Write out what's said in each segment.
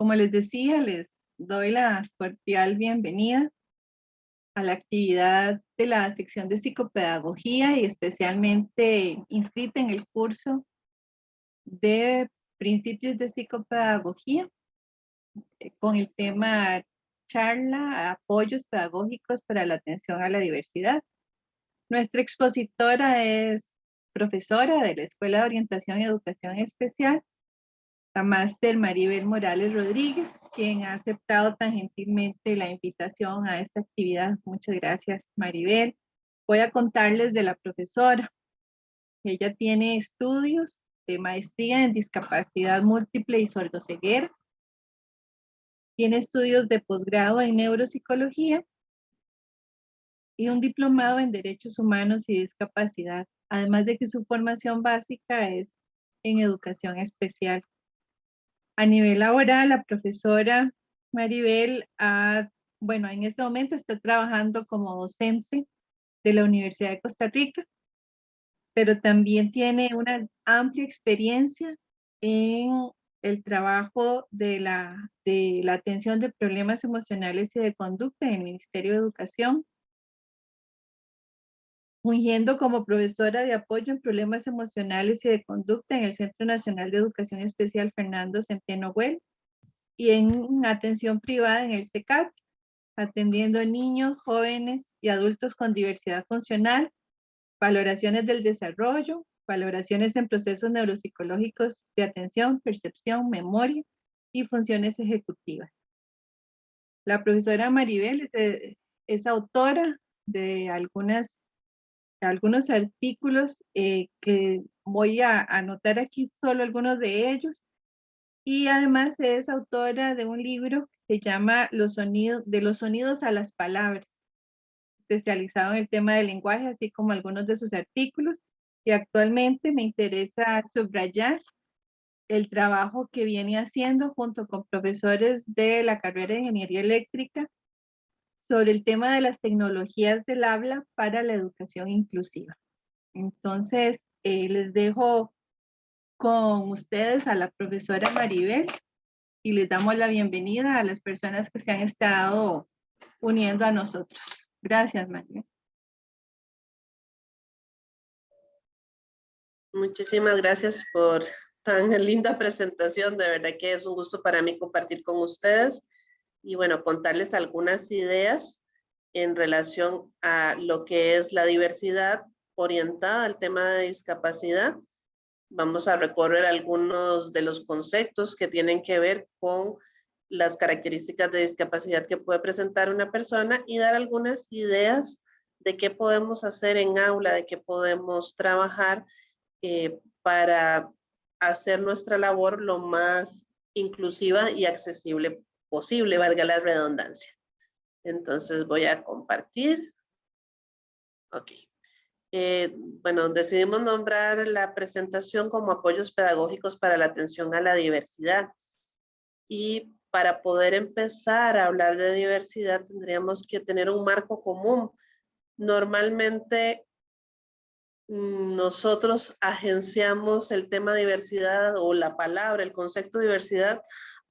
Como les decía, les doy la cordial bienvenida a la actividad de la sección de psicopedagogía y especialmente inscrita en el curso de principios de psicopedagogía con el tema charla, apoyos pedagógicos para la atención a la diversidad. Nuestra expositora es profesora de la Escuela de Orientación y Educación Especial, la máster Maribel Morales Rodríguez, quien ha aceptado tan gentilmente la invitación a esta actividad. Muchas gracias, Maribel. Voy a contarles de la profesora. Ella tiene estudios de maestría en discapacidad múltiple y sordoceguera. Tiene estudios de posgrado en neuropsicología y un diplomado en derechos humanos y discapacidad, además de que su formación básica es en educación especial. A nivel laboral, la profesora Maribel, en este momento está trabajando como docente de la Universidad de Costa Rica, pero también tiene una amplia experiencia en el trabajo de la atención de problemas emocionales y de conducta en el Ministerio de Educación, fungiendo como profesora de apoyo en problemas emocionales y de conducta en el Centro Nacional de Educación Especial Fernando Centeno Güell, y en atención privada en el CECAT, atendiendo niños, jóvenes y adultos con diversidad funcional, valoraciones del desarrollo, valoraciones en procesos neuropsicológicos de atención, percepción, memoria y funciones ejecutivas. La profesora Maribel es autora de algunos artículos que voy a anotar aquí solo algunos de ellos. Y además es autora de un libro que se llama De los sonidos a las palabras, especializado en el tema del lenguaje, así como algunos de sus artículos. Y actualmente me interesa subrayar el trabajo que viene haciendo junto con profesores de la carrera de Ingeniería Eléctrica sobre el tema de las tecnologías del habla para la educación inclusiva. Entonces, les dejo con ustedes a la profesora Maribel y les damos la bienvenida a las personas que se han estado uniendo a nosotros. Gracias, María. Muchísimas gracias por tan linda presentación. De verdad que es un gusto para mí compartir con ustedes y bueno, contarles algunas ideas en relación a lo que es la diversidad orientada al tema de discapacidad. Vamos a recorrer algunos de los conceptos que tienen que ver con las características de discapacidad que puede presentar una persona y dar algunas ideas de qué podemos hacer en aula, de qué podemos trabajar para hacer nuestra labor lo más inclusiva y accesible posible, valga la redundancia. Entonces voy a compartir. Ok. Bueno, decidimos nombrar la presentación como apoyos pedagógicos para la atención a la diversidad. Y para poder empezar a hablar de diversidad tendríamos que tener un marco común. Normalmente nosotros agenciamos el tema diversidad o la palabra, el concepto diversidad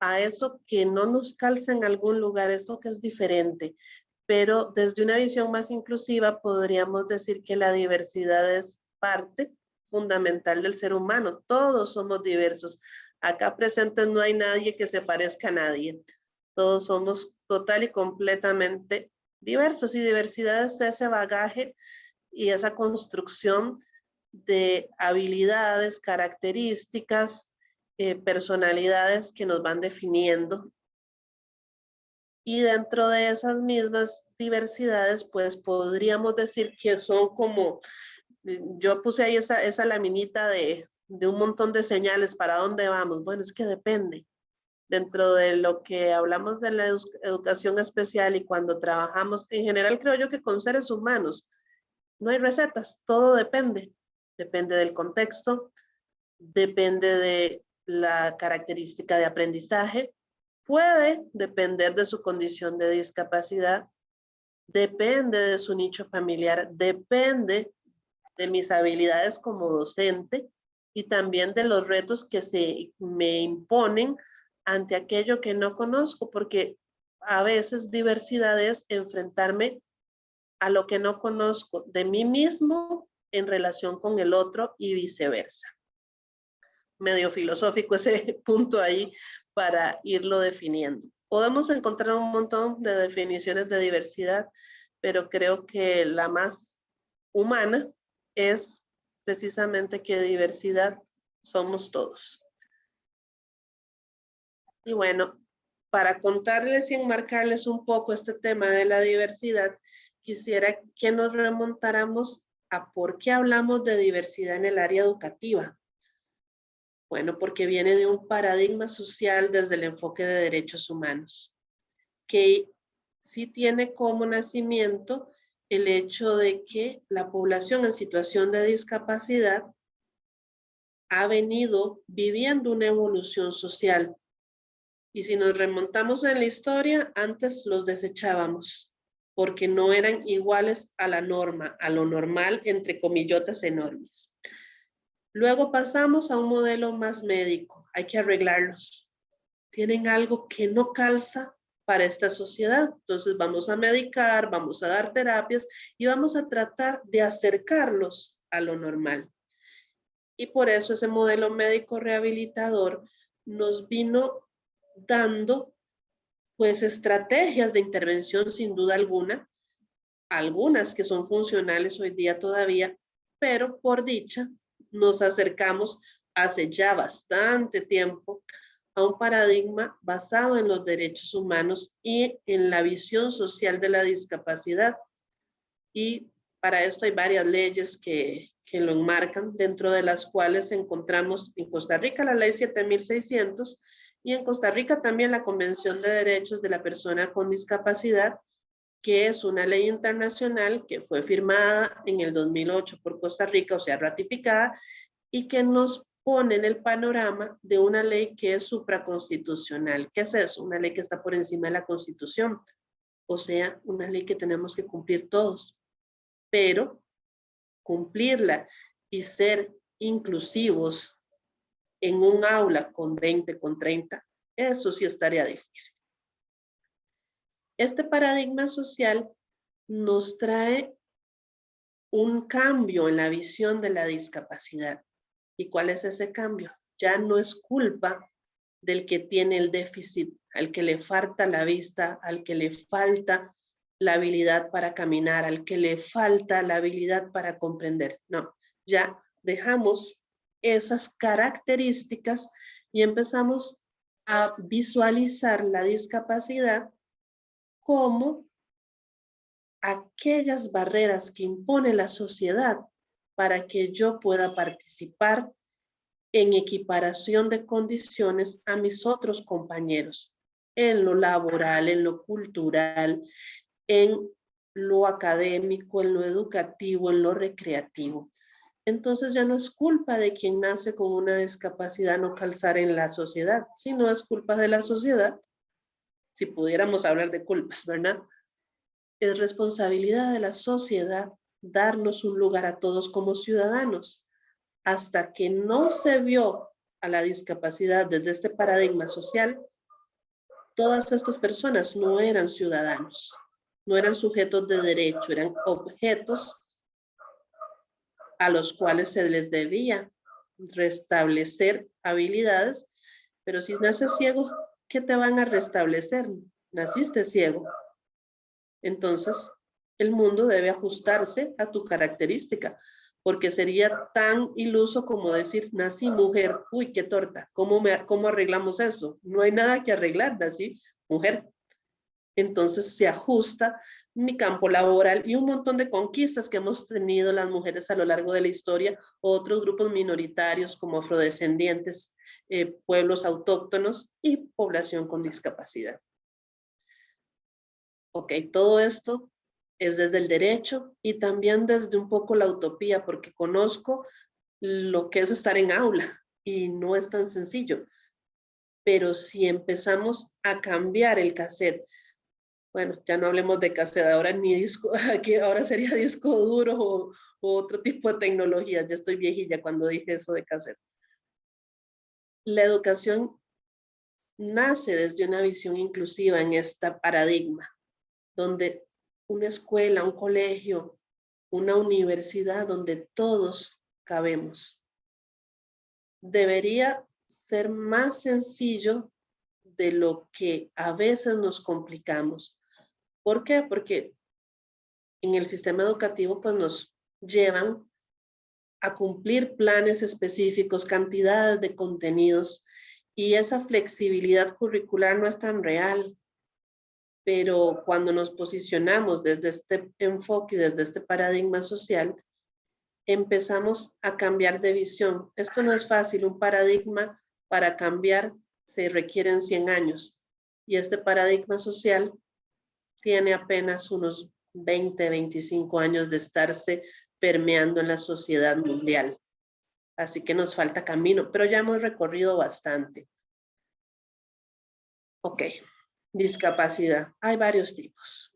a eso que no nos calza en algún lugar, eso que es diferente. Pero desde una visión más inclusiva podríamos decir que la diversidad es parte fundamental del ser humano. Todos somos diversos. Acá presentes no hay nadie que se parezca a nadie. Todos somos total y completamente diversos, y diversidad es ese bagaje y esa construcción de habilidades, características, personalidades que nos van definiendo. Y dentro de esas mismas diversidades, pues podríamos decir que son como, yo puse ahí esa laminita de un montón de señales para dónde vamos. Bueno, es que depende. Dentro de lo que hablamos de la educación especial y cuando trabajamos, en general creo yo que con seres humanos, no hay recetas, todo depende. Depende del contexto, depende de la característica de aprendizaje, puede depender de su condición de discapacidad, depende de su nicho familiar, depende de mis habilidades como docente y también de los retos que se me imponen ante aquello que no conozco, porque a veces diversidad es enfrentarme a lo que no conozco de mí mismo en relación con el otro y viceversa. Medio filosófico ese punto ahí para irlo definiendo. Podemos encontrar un montón de definiciones de diversidad, pero creo que la más humana es precisamente que diversidad somos todos. Y bueno, para contarles y enmarcarles un poco este tema de la diversidad, quisiera que nos remontáramos a por qué hablamos de diversidad en el área educativa. Bueno, porque viene de un paradigma social desde el enfoque de derechos humanos, que sí tiene como nacimiento el hecho de que la población en situación de discapacidad ha venido viviendo una evolución social. Y si nos remontamos en la historia, antes los desechábamos porque no eran iguales a la norma, a lo normal, entre comillotas enormes. Luego pasamos a un modelo más médico. Hay que arreglarlos. Tienen algo que no calza para esta sociedad. Entonces vamos a medicar, vamos a dar terapias y vamos a tratar de acercarlos a lo normal. Y por eso ese modelo médico rehabilitador nos vino dando pues estrategias de intervención sin duda alguna, algunas que son funcionales hoy día todavía, pero por dicha nos acercamos hace ya bastante tiempo a un paradigma basado en los derechos humanos y en la visión social de la discapacidad. Y para esto hay varias leyes que lo enmarcan, dentro de las cuales encontramos en Costa Rica la ley 7600 y en Costa Rica también la Convención de Derechos de la Persona con Discapacidad, que es una ley internacional que fue firmada en el 2008 por Costa Rica, o sea, ratificada, y que nos pone en el panorama de una ley que es supraconstitucional. ¿Qué es eso? Una ley que está por encima de la Constitución, o sea, una ley que tenemos que cumplir todos, pero cumplirla y ser inclusivos en un aula con 20, con 30, eso sí estaría difícil. Este paradigma social nos trae un cambio en la visión de la discapacidad. ¿Y cuál es ese cambio? Ya no es culpa del que tiene el déficit, al que le falta la vista, al que le falta la habilidad para caminar, al que le falta la habilidad para comprender. No, ya dejamos esas características y empezamos a visualizar la discapacidad como aquellas barreras que impone la sociedad para que yo pueda participar en equiparación de condiciones a mis otros compañeros, en lo laboral, en lo cultural, en lo académico, en lo educativo, en lo recreativo. Entonces ya no es culpa de quien nace con una discapacidad no calzar en la sociedad, sino es culpa de la sociedad, si pudiéramos hablar de culpas, ¿verdad? Es responsabilidad de la sociedad darnos un lugar a todos como ciudadanos. Hasta que no se vio a la discapacidad desde este paradigma social, todas estas personas no eran ciudadanos, no eran sujetos de derecho, eran objetos a los cuales se les debía restablecer habilidades, pero si naces ciego, ¿qué te van a restablecer? Naciste ciego. Entonces, el mundo debe ajustarse a tu característica, porque sería tan iluso como decir, nací mujer, uy, qué torta, ¿cómo arreglamos eso? No hay nada que arreglar, nací mujer. Entonces se ajusta mi campo laboral y un montón de conquistas que hemos tenido las mujeres a lo largo de la historia, otros grupos minoritarios como afrodescendientes, pueblos autóctonos y población con discapacidad. Ok, todo esto es desde el derecho y también desde un poco la utopía, porque conozco lo que es estar en aula y no es tan sencillo. Pero si empezamos a cambiar el cassette, bueno, ya no hablemos de cassette, ahora ni disco, aquí ahora sería disco duro o otro tipo de tecnología. Ya estoy viejilla cuando dije eso de cassette. La educación nace desde una visión inclusiva en este paradigma, donde una escuela, un colegio, una universidad donde todos cabemos. Debería ser más sencillo de lo que a veces nos complicamos. ¿Por qué? Porque en el sistema educativo pues nos llevan a cumplir planes específicos, cantidades de contenidos, y esa flexibilidad curricular no es tan real. Pero cuando nos posicionamos desde este enfoque y desde este paradigma social, empezamos a cambiar de visión. Esto no es fácil, un paradigma para cambiar se requieren 100 años, y este paradigma social tiene apenas unos 20, 25 años de estarse permeando en la sociedad mundial. Así que nos falta camino, pero ya hemos recorrido bastante. Ok, discapacidad. Hay varios tipos,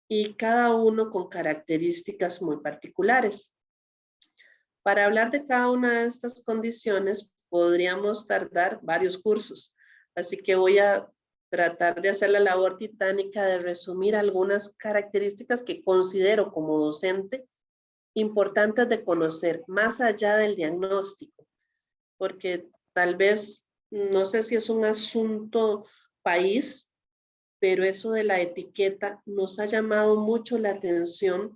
y cada uno con características muy particulares. Para hablar de cada una de estas condiciones, podríamos tardar varios cursos. Así que voy a tratar de hacer la labor titánica de resumir algunas características que considero como docente importantes de conocer, más allá del diagnóstico, porque tal vez, no sé si es un asunto país, pero eso de la etiqueta nos ha llamado mucho la atención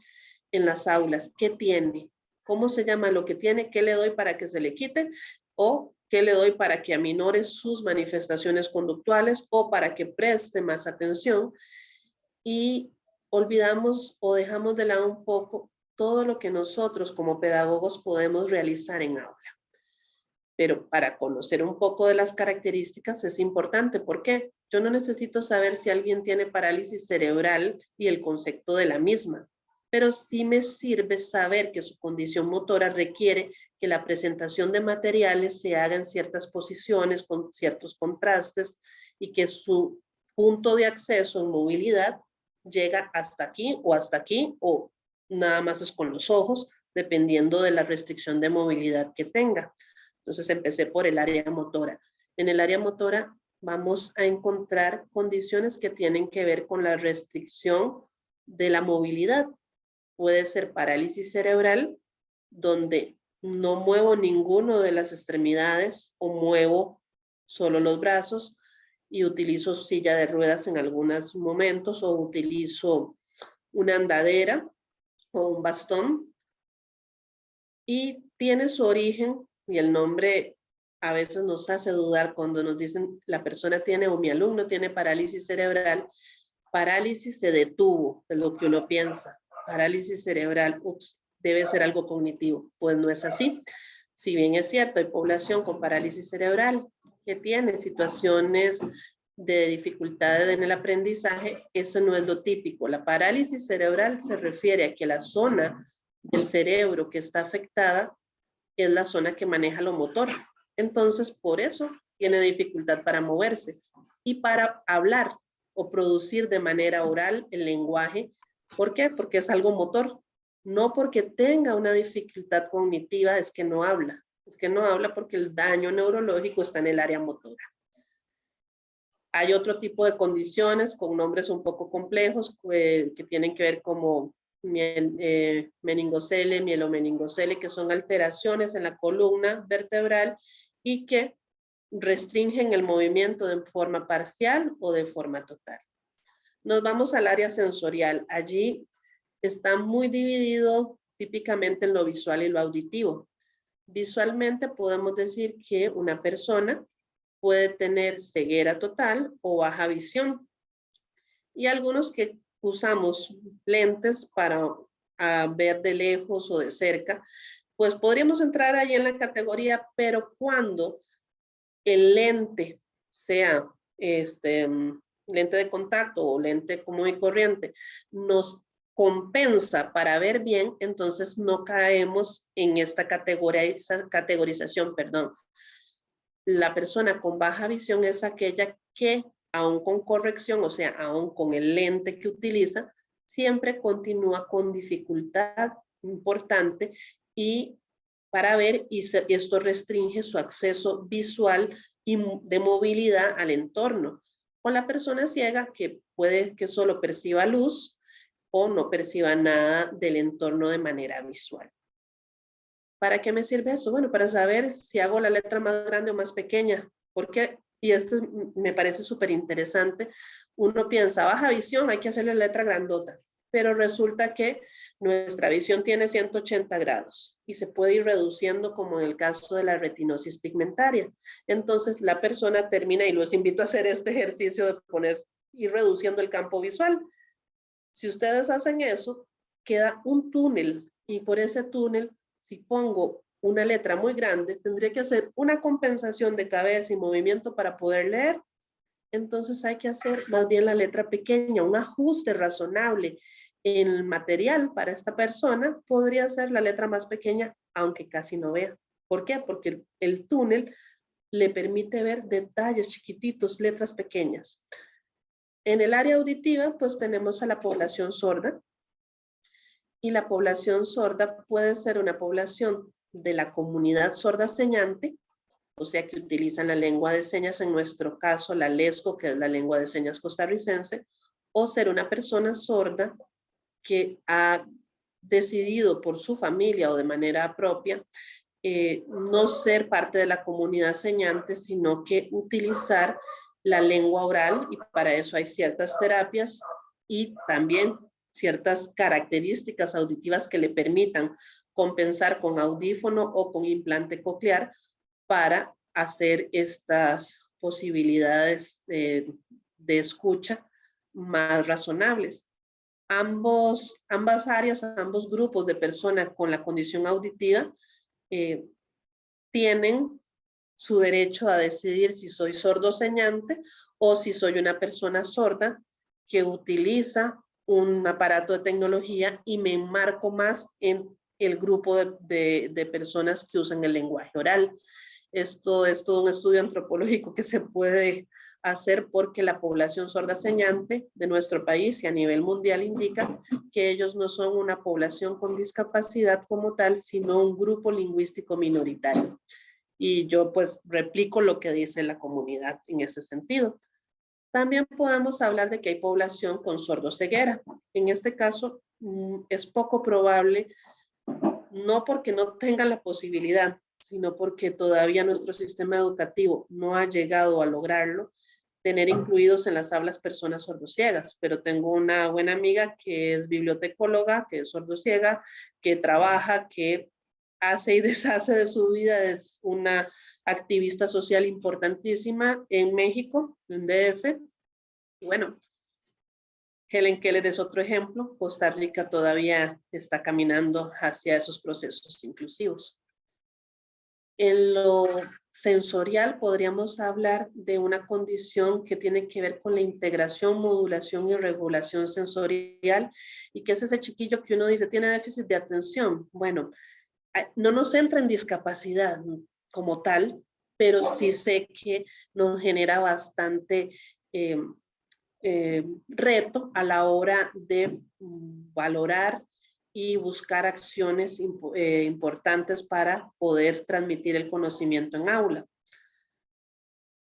en las aulas. ¿Qué tiene? ¿Cómo se llama lo que tiene? ¿Qué le doy para que se le quite? ¿O qué le doy para que aminore sus manifestaciones conductuales o para que preste más atención? Y olvidamos o dejamos de lado un poco todo lo que nosotros como pedagogos podemos realizar en aula. Pero para conocer un poco de las características es importante. ¿Por qué? Yo no necesito saber si alguien tiene parálisis cerebral y el concepto de la misma, pero sí me sirve saber que su condición motora requiere que la presentación de materiales se haga en ciertas posiciones, con ciertos contrastes, y que su punto de acceso en movilidad llega hasta aquí, o nada más es con los ojos, dependiendo de la restricción de movilidad que tenga. Entonces empecé por el área motora. En el área motora vamos a encontrar condiciones que tienen que ver con la restricción de la movilidad. Puede ser parálisis cerebral, donde no muevo ninguno de las extremidades o muevo solo los brazos y utilizo silla de ruedas en algunos momentos, o utilizo una andadera o un bastón, y tiene su origen, y el nombre a veces nos hace dudar cuando nos dicen la persona tiene, o mi alumno tiene parálisis cerebral. Parálisis se detuvo, es lo que uno piensa. Parálisis cerebral, ups, debe ser algo cognitivo. Pues no es así. Si bien es cierto, hay población con parálisis cerebral que tiene situaciones de dificultades en el aprendizaje, eso no es lo típico. La parálisis cerebral se refiere a que la zona del cerebro que está afectada es la zona que maneja lo motor. Entonces, por eso tiene dificultad para moverse y para hablar o producir de manera oral el lenguaje. ¿Por qué? Porque es algo motor. No porque tenga una dificultad cognitiva es que no habla. Es que no habla porque el daño neurológico está en el área motora. Hay otro tipo de condiciones con nombres un poco complejos que tienen que ver como meningocele, mielomeningocele, que son alteraciones en la columna vertebral y que restringen el movimiento de forma parcial o de forma total. Nos vamos al área sensorial. Allí está muy dividido típicamente en lo visual y lo auditivo. Visualmente podemos decir que una persona puede tener ceguera total o baja visión. Y algunos que usamos lentes para ver de lejos o de cerca, pues podríamos entrar ahí en la categoría, pero cuando el lente sea lente de contacto o lente común y corriente, nos compensa para ver bien, entonces no caemos en esta categorización, perdón. La persona con baja visión es aquella que, aún con corrección, o sea, aún con el lente que utiliza, siempre continúa con dificultad importante y para ver, y esto restringe su acceso visual y de movilidad al entorno. O la persona ciega que puede que solo perciba luz o no perciba nada del entorno de manera visual. ¿Para qué me sirve eso? Bueno, para saber si hago la letra más grande o más pequeña. ¿Por qué? Y esto me parece súper interesante. Uno piensa, baja visión, hay que hacerle la letra grandota. Pero resulta que nuestra visión tiene 180 grados y se puede ir reduciendo como en el caso de la retinosis pigmentaria. Entonces la persona termina, y los invito a hacer este ejercicio de ir reduciendo el campo visual. Si ustedes hacen eso, queda un túnel y por ese túnel, si pongo una letra muy grande, tendría que hacer una compensación de cabeza y movimiento para poder leer. Entonces hay que hacer más bien la letra pequeña, un ajuste razonable en el material para esta persona. Podría ser la letra más pequeña, aunque casi no vea. ¿Por qué? Porque el túnel le permite ver detalles chiquititos, letras pequeñas. En el área auditiva, pues tenemos a la población sorda. Y la población sorda puede ser una población de la comunidad sorda señante, o sea que utilizan la lengua de señas, en nuestro caso la LESCO, que es la lengua de señas costarricense, o ser una persona sorda que ha decidido por su familia o de manera propia no ser parte de la comunidad señante, sino que utilizar la lengua oral, y para eso hay ciertas terapias y también ciertas características auditivas que le permitan compensar con audífono o con implante coclear para hacer estas posibilidades de escucha más razonables. Ambas áreas, ambos grupos de personas con la condición auditiva tienen su derecho a decidir si soy sordo señante o si soy una persona sorda que utiliza un aparato de tecnología y me enmarco más en el grupo de personas que usan el lenguaje oral. Esto es todo un estudio antropológico que se puede hacer porque la población sorda señante de nuestro país y a nivel mundial indica que ellos no son una población con discapacidad como tal, sino un grupo lingüístico minoritario. Y yo pues replico lo que dice la comunidad en ese sentido. También podemos hablar de que hay población con sordoceguera. En este caso es poco probable, no porque no tengan la posibilidad, sino porque todavía nuestro sistema educativo no ha llegado a lograrlo, tener incluidos en las aulas personas sordociegas. Pero tengo una buena amiga que es bibliotecóloga, que es sordociega, que trabaja, que hace y deshace de su vida, es una activista social importantísima en México, en DF. Bueno, Helen Keller es otro ejemplo. Costa Rica todavía está caminando hacia esos procesos inclusivos. En lo sensorial podríamos hablar de una condición que tiene que ver con la integración, modulación y regulación sensorial, y que es ese chiquillo que uno dice tiene déficit de atención. Bueno, no nos entra en discapacidad como tal, pero sí sé que nos genera bastante reto a la hora de valorar y buscar acciones importantes para poder transmitir el conocimiento en aula.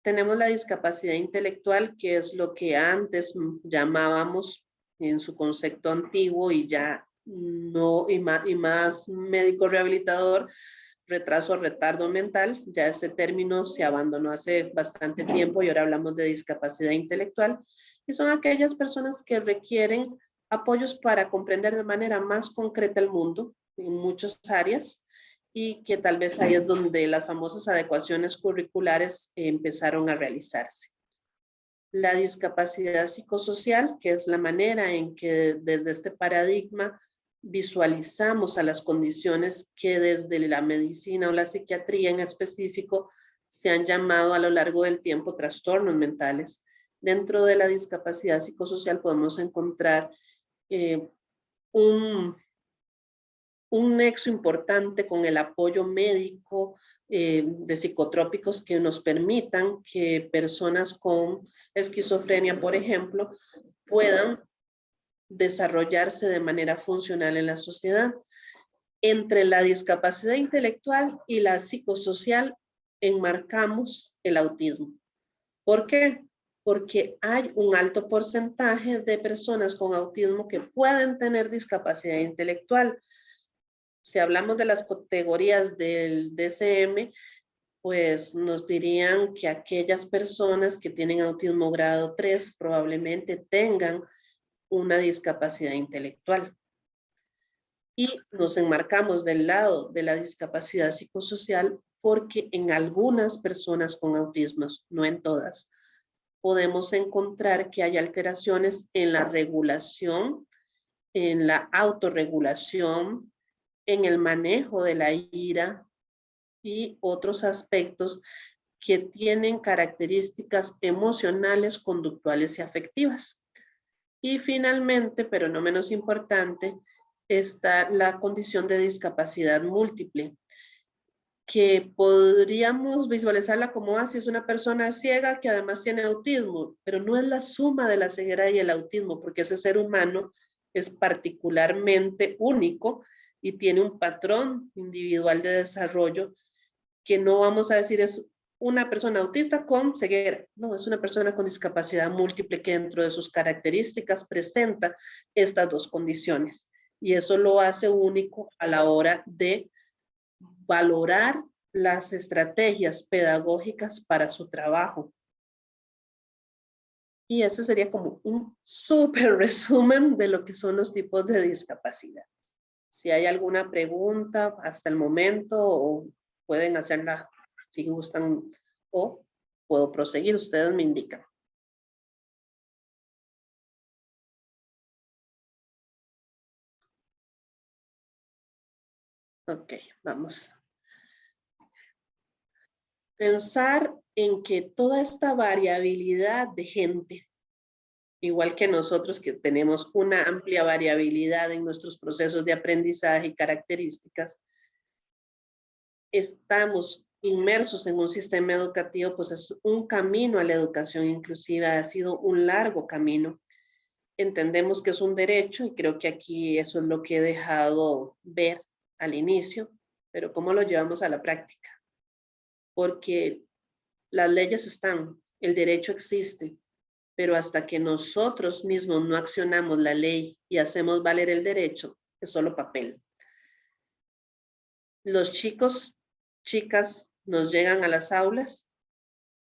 Tenemos la discapacidad intelectual, que es lo que antes llamábamos en su concepto antiguo y ya no, y más médico rehabilitador, retraso o retardo mental. Ya ese término se abandonó hace bastante tiempo y ahora hablamos de discapacidad intelectual. Y son aquellas personas que requieren apoyos para comprender de manera más concreta el mundo en muchas áreas, y que tal vez ahí es donde las famosas adecuaciones curriculares empezaron a realizarse. La discapacidad psicosocial, que es la manera en que desde este paradigma visualizamos a las condiciones que desde la medicina o la psiquiatría en específico se han llamado a lo largo del tiempo trastornos mentales. Dentro de la discapacidad psicosocial podemos encontrar un nexo importante con el apoyo médico de psicotrópicos que nos permitan que personas con esquizofrenia, por ejemplo, puedan desarrollarse de manera funcional en la sociedad. Entre la discapacidad intelectual y la psicosocial enmarcamos el autismo. ¿Por qué? Porque hay un alto porcentaje de personas con autismo que pueden tener discapacidad intelectual. Si hablamos de las categorías del DSM, pues nos dirían que aquellas personas que tienen autismo grado 3 probablemente tengan una discapacidad intelectual. Y nos enmarcamos del lado de la discapacidad psicosocial porque en algunas personas con autismo, no en todas, podemos encontrar que hay alteraciones en la regulación, en la autorregulación, en el manejo de la ira y otros aspectos que tienen características emocionales, conductuales y afectivas. Y finalmente, pero no menos importante, está la condición de discapacidad múltiple, que podríamos visualizarla como así es una persona ciega que además tiene autismo, pero no es la suma de la ceguera y el autismo, porque ese ser humano es particularmente único y tiene un patrón individual de desarrollo que no vamos a decir es una persona autista con ceguera, no, es una persona con discapacidad múltiple que dentro de sus características presenta estas dos condiciones. Y eso lo hace único a la hora de valorar las estrategias pedagógicas para su trabajo. Y ese sería como un súper resumen de lo que son los tipos de discapacidad. Si hay alguna pregunta hasta el momento, o pueden hacerla si gustan, o puedo proseguir, ustedes me indican. Ok, vamos. Pensar en que toda esta variabilidad de gente, igual que nosotros que tenemos una amplia variabilidad en nuestros procesos de aprendizaje y características, estamos inmersos en un sistema educativo, pues es un camino a la educación inclusiva, ha sido un largo camino. Entendemos que es un derecho y creo que aquí eso es lo que he dejado ver al inicio, pero ¿cómo lo llevamos a la práctica? Porque las leyes están, el derecho existe, pero hasta que nosotros mismos no accionamos la ley y hacemos valer el derecho, es solo papel. Los chicos, chicas nos llegan a las aulas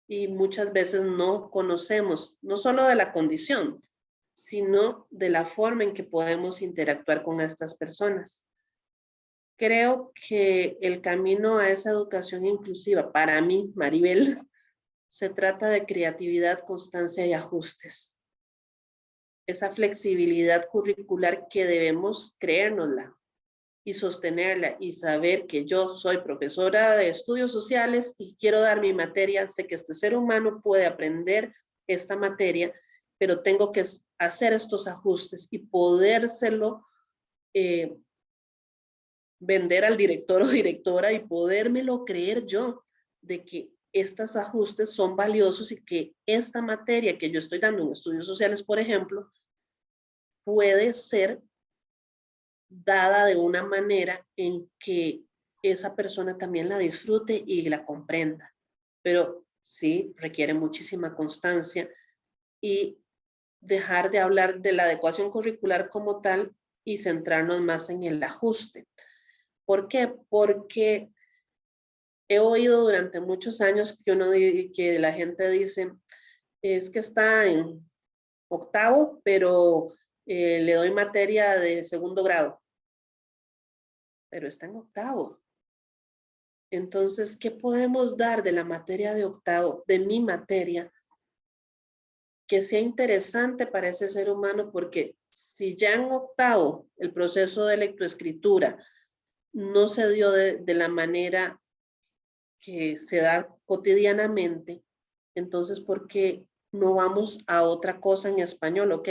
y muchas veces no conocemos, no solo de la condición, sino de la forma en que podemos interactuar con estas personas. Creo que el camino a esa educación inclusiva, para mí, Maribel, se trata de creatividad, constancia y ajustes. Esa flexibilidad curricular que debemos creérnosla y sostenerla y saber que yo soy profesora de estudios sociales y quiero dar mi materia, sé que este ser humano puede aprender esta materia, pero tengo que hacer estos ajustes y podérselo vender al director o directora y podérmelo creer yo de que estos ajustes son valiosos y que esta materia que yo estoy dando en estudios sociales, por ejemplo, puede ser dada de una manera en que esa persona también la disfrute y la comprenda. Pero sí, requiere muchísima constancia y dejar de hablar de la adecuación curricular como tal y centrarnos más en el ajuste. ¿Por qué? Porque he oído durante muchos años que la gente dice, es que está en octavo, pero le doy materia de segundo grado. Pero está en octavo. Entonces, ¿qué podemos dar de la materia de octavo, de mi materia, que sea interesante para ese ser humano? Porque si ya en octavo el proceso de lectoescritura no se dio de la manera que se da cotidianamente, entonces, ¿por qué no vamos a otra cosa en español? Ok,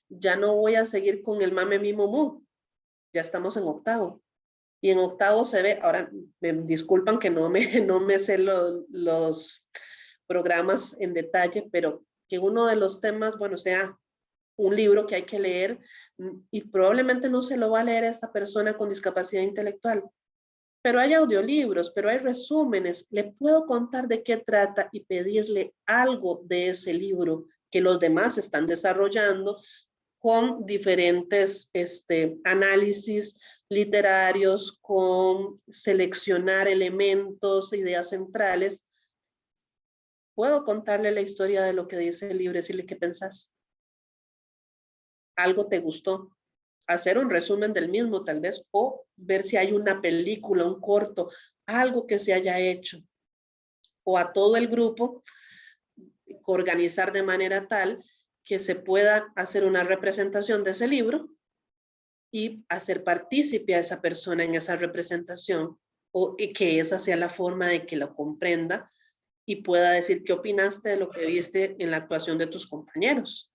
ya no voy a seguir con el mame mi mumu, ya estamos en octavo. Y en octavo se ve, ahora me disculpan que no me sé los programas en detalle, pero que uno de los temas, bueno, sea un libro que hay que leer y probablemente no se lo va a leer a esta persona con discapacidad intelectual, Pero hay audiolibros, pero hay resúmenes. Le puedo contar de qué trata y pedirle algo de ese libro que los demás están desarrollando con diferentes análisis literarios, con seleccionar elementos, ideas centrales. Puedo contarle la historia de lo que dice el libro y decirle qué pensás. ¿Algo te gustó? Hacer un resumen del mismo tal vez, o ver si hay una película, un corto, algo que se haya hecho, o a todo el grupo organizar de manera tal que se pueda hacer una representación de ese libro y hacer partícipe a esa persona en esa representación, y que esa sea la forma de que lo comprenda y pueda decir qué opinaste de lo que viste en la actuación de tus compañeros.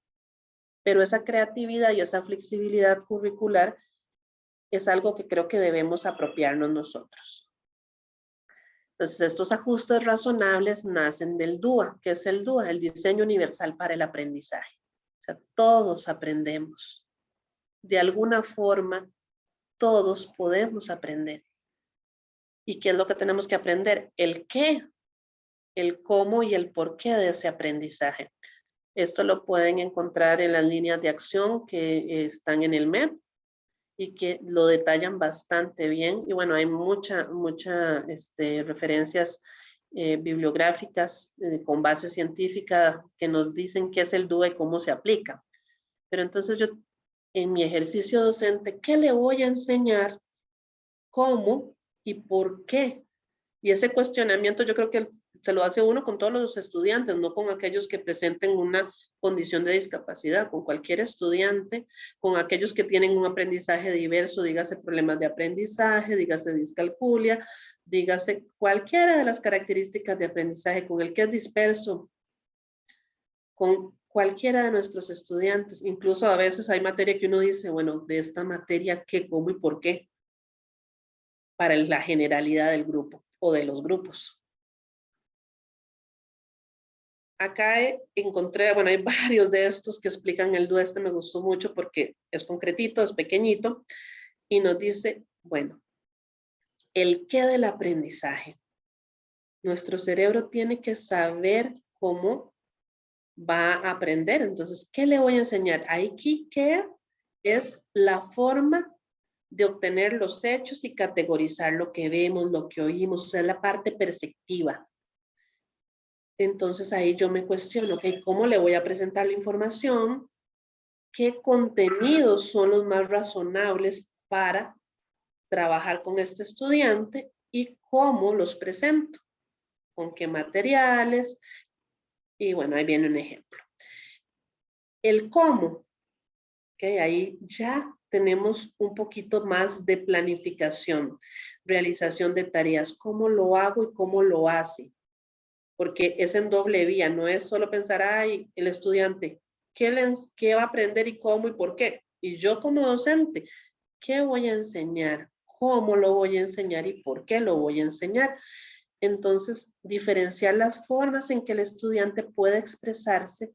Pero esa creatividad y esa flexibilidad curricular es algo que creo que debemos apropiarnos nosotros. Entonces, estos ajustes razonables nacen del DUA. ¿Qué es el DUA? El diseño universal para el aprendizaje. O sea, todos aprendemos. De alguna forma, todos podemos aprender. ¿Y qué es lo que tenemos que aprender? El qué, el cómo y el por qué de ese aprendizaje. Esto lo pueden encontrar en las líneas de acción que están en el MEP y que lo detallan bastante bien. Y bueno, hay muchas referencias bibliográficas con base científica que nos dicen qué es el DUA y cómo se aplica. Pero entonces yo, en mi ejercicio docente, ¿qué le voy a enseñar? ¿Cómo y por qué? Y ese cuestionamiento yo creo que se lo hace uno con todos los estudiantes, no con aquellos que presenten una condición de discapacidad, con cualquier estudiante, con aquellos que tienen un aprendizaje diverso, dígase problemas de aprendizaje, dígase discalculia, dígase cualquiera de las características de aprendizaje, con el que es disperso, con cualquiera de nuestros estudiantes. Incluso a veces hay materia que uno dice, bueno, de esta materia, ¿qué, cómo y por qué? Para la generalidad del grupo o de los grupos. Acá encontré, bueno, hay varios de estos que explican el DUA. Me gustó mucho porque es concretito, es pequeñito y nos dice, bueno, el qué del aprendizaje. Nuestro cerebro tiene que saber cómo va a aprender. Entonces, ¿qué le voy a enseñar? Aquí, ¿qué es la forma de obtener los hechos y categorizar lo que vemos, lo que oímos? O sea, es la parte perceptiva. Entonces ahí yo me cuestiono, ¿okay? ¿Cómo le voy a presentar la información? ¿Qué contenidos son los más razonables para trabajar con este estudiante? ¿Y cómo los presento? ¿Con qué materiales? Y bueno, ahí viene un ejemplo. El cómo, ¿okay? Ahí ya tenemos un poquito más de planificación, realización de tareas, cómo lo hago y cómo lo hace. Porque es en doble vía, no es solo pensar, ay, el estudiante, ¿qué va a aprender y cómo y por qué? Y yo como docente, ¿qué voy a enseñar? ¿Cómo lo voy a enseñar y por qué lo voy a enseñar? Entonces, diferenciar las formas en que el estudiante puede expresarse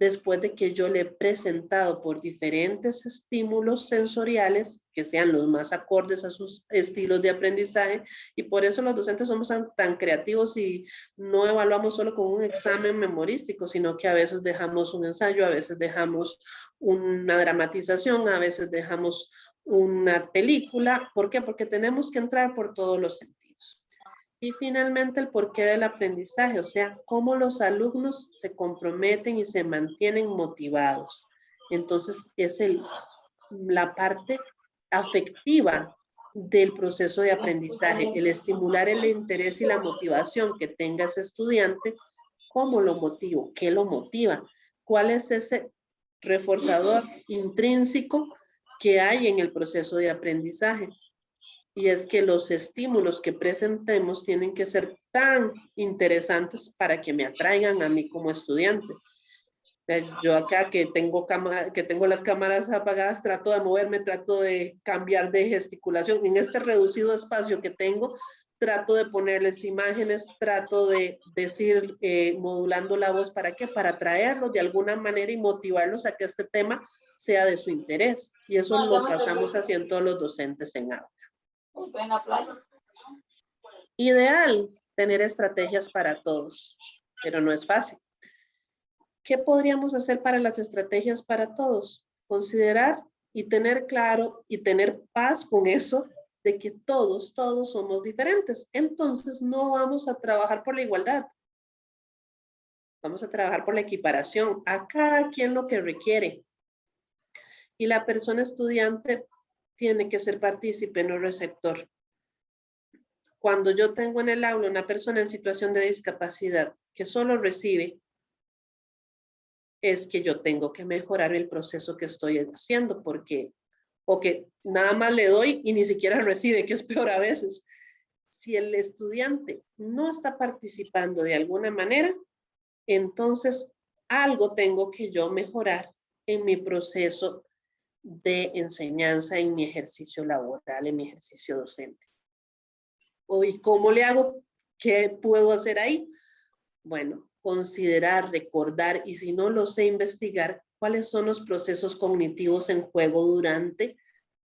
después de que yo le he presentado por diferentes estímulos sensoriales que sean los más acordes a sus estilos de aprendizaje. Y por eso los docentes somos tan creativos y no evaluamos solo con un examen memorístico, sino que a veces dejamos un ensayo, a veces dejamos una dramatización, a veces dejamos una película. ¿Por qué? Porque tenemos que entrar por todos los sentidos. Y finalmente el porqué del aprendizaje, o sea, cómo los alumnos se comprometen y se mantienen motivados. Entonces es la parte afectiva del proceso de aprendizaje, el estimular el interés y la motivación que tenga ese estudiante. ¿Cómo lo motivo? ¿Qué lo motiva? ¿Cuál es ese reforzador intrínseco que hay en el proceso de aprendizaje? Y es que los estímulos que presentemos tienen que ser tan interesantes para que me atraigan a mí como estudiante. Yo acá que tengo las cámaras apagadas, trato de moverme, trato de cambiar de gesticulación. En este reducido espacio que tengo, trato de ponerles imágenes, trato de decir, modulando la voz, ¿para qué? Para atraerlos de alguna manera y motivarlos a que este tema sea de su interés. Y eso lo pasamos haciendo todos los docentes en aula. En la playa. Ideal tener estrategias para todos, pero no es fácil. ¿Qué podríamos hacer para las estrategias para todos? Considerar y tener claro y tener paz con eso de que todos somos diferentes. Entonces no vamos a trabajar por la igualdad. Vamos a trabajar por la equiparación, a cada quien lo que requiere. Y la persona estudiante tiene que ser partícipe, no receptor. Cuando yo tengo en el aula una persona en situación de discapacidad que solo recibe, es que yo tengo que mejorar el proceso que estoy haciendo, porque, o que nada más le doy y ni siquiera recibe, que es peor a veces. Si el estudiante no está participando de alguna manera, entonces algo tengo que yo mejorar en mi proceso de enseñanza, en mi ejercicio laboral, en mi ejercicio docente. ¿Y cómo le hago? ¿Qué puedo hacer ahí? Bueno, considerar, recordar y si no lo sé, investigar cuáles son los procesos cognitivos en juego durante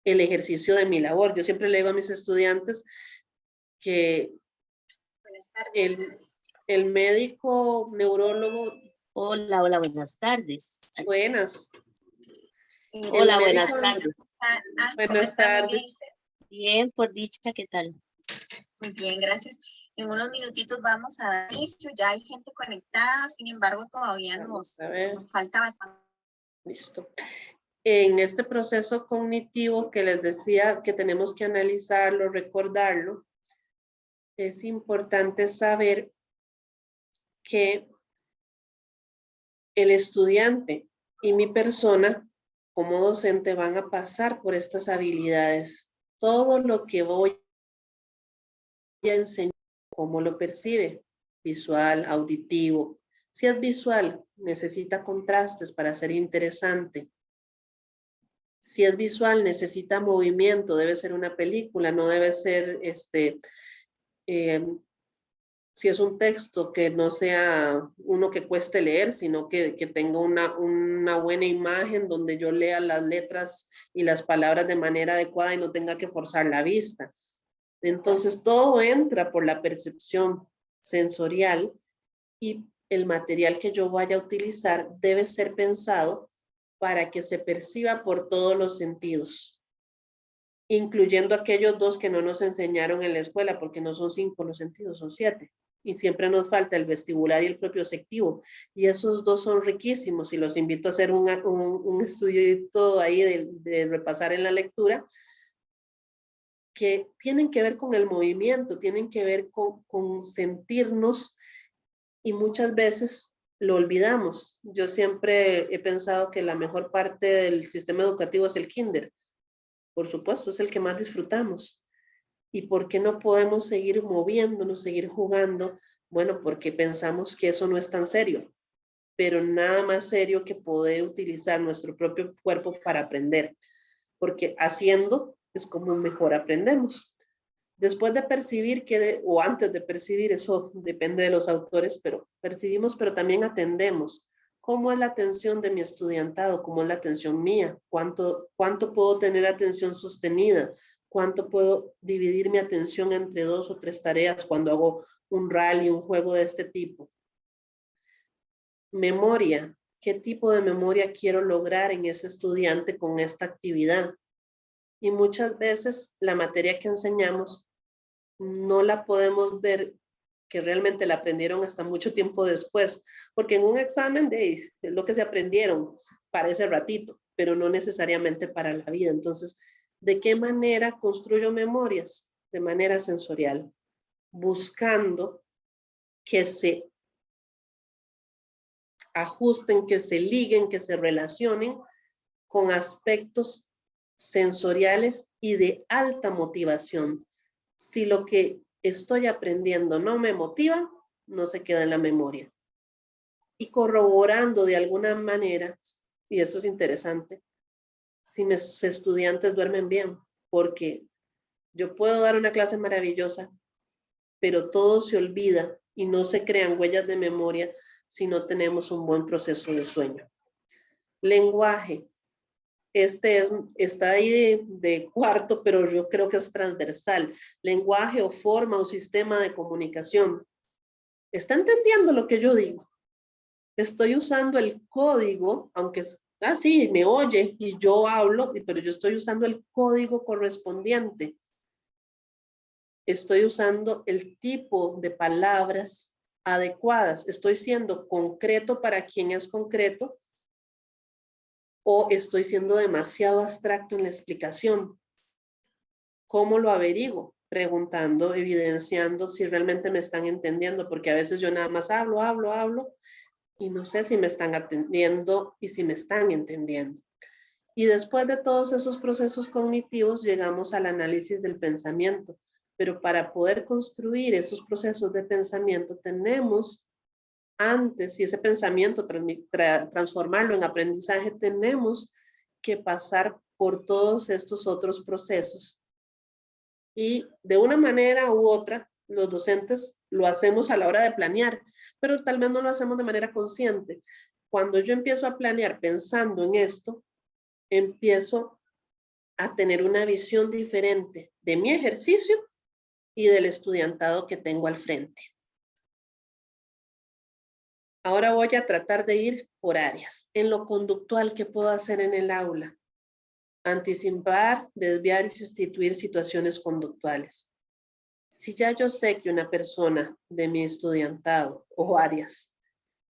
el ejercicio de mi labor. Yo siempre le digo a mis estudiantes que el médico neurólogo... Hola, hola, buenas tardes. Buenas. Hola, buenas tardes. Buenas tardes. Bien, por dicha, ¿qué tal? Muy bien, gracias. En unos minutitos vamos a dar inicio. Ya hay gente conectada, sin embargo, todavía nos falta bastante. Listo. En este proceso cognitivo que les decía que tenemos que analizarlo, recordarlo, es importante saber que el estudiante y mi persona como docente van a pasar por estas habilidades. Todo lo que voy a enseñar, cómo lo percibe, visual, auditivo. Si es visual, necesita contrastes para ser interesante. Si es visual, necesita movimiento, debe ser una película, no debe ser si es un texto que no sea uno que cueste leer, sino que tenga una buena imagen donde yo lea las letras y las palabras de manera adecuada y no tenga que forzar la vista. Entonces todo entra por la percepción sensorial y el material que yo vaya a utilizar debe ser pensado para que se perciba por todos los sentidos, incluyendo aquellos 2 que no nos enseñaron en la escuela, porque no son 5 los sentidos, son 7. Y siempre nos falta el vestibular y el propioceptivo. Y esos 2 son riquísimos y los invito a hacer un estudio todo ahí de repasar en la lectura, que tienen que ver con el movimiento, tienen que ver con sentirnos y muchas veces lo olvidamos. Yo siempre he pensado que la mejor parte del sistema educativo es el kinder. Por supuesto, es el que más disfrutamos. ¿Y por qué no podemos seguir moviéndonos, seguir jugando? Bueno, porque pensamos que eso no es tan serio, pero nada más serio que poder utilizar nuestro propio cuerpo para aprender, porque haciendo es como mejor aprendemos. Después de percibir o antes de percibir, eso depende de los autores, pero percibimos, pero también atendemos. ¿Cómo es la atención de mi estudiantado? ¿Cómo es la atención mía? ¿Cuánto puedo tener atención sostenida? ¿Cuánto puedo dividir mi atención entre 2 o 3 tareas cuando hago un rally, un juego de este tipo? Memoria. ¿Qué tipo de memoria quiero lograr en ese estudiante con esta actividad? Y muchas veces la materia que enseñamos no la podemos ver que realmente la aprendieron hasta mucho tiempo después, porque en un examen es lo que se aprendieron para ese ratito, pero no necesariamente para la vida. Entonces, ¿de qué manera construyo memorias? De manera sensorial, buscando que se ajusten, que se liguen, que se relacionen con aspectos sensoriales y de alta motivación. Si lo que estoy aprendiendo no me motiva, no se queda en la memoria. Y corroborando de alguna manera, y esto es interesante, si mis estudiantes duermen bien, porque yo puedo dar una clase maravillosa, pero todo se olvida y no se crean huellas de memoria si no tenemos un buen proceso de sueño. Lenguaje. está ahí de cuarto, pero yo creo que es transversal. Lenguaje o forma o sistema de comunicación. ¿Está entendiendo lo que yo digo? Estoy usando el código, aunque sí, me oye y yo hablo, pero yo estoy usando el código correspondiente. Estoy usando el tipo de palabras adecuadas. Estoy siendo concreto para quien es concreto o estoy siendo demasiado abstracto en la explicación. ¿Cómo lo averiguo? Preguntando, evidenciando si realmente me están entendiendo, porque a veces yo nada más hablo y no sé si me están atendiendo y si me están entendiendo. Y después de todos esos procesos cognitivos llegamos al análisis del pensamiento. Pero para poder construir esos procesos de pensamiento tenemos antes, y ese pensamiento transformarlo en aprendizaje, tenemos que pasar por todos estos otros procesos. Y de una manera u otra, los docentes lo hacemos a la hora de planear, pero tal vez no lo hacemos de manera consciente. Cuando yo empiezo a planear pensando en esto, empiezo a tener una visión diferente de mi ejercicio y del estudiantado que tengo al frente. Ahora voy a tratar de ir por áreas. En lo conductual, ¿qué puedo hacer en el aula? Anticipar, desviar y sustituir situaciones conductuales. Si ya yo sé que una persona de mi estudiantado o áreas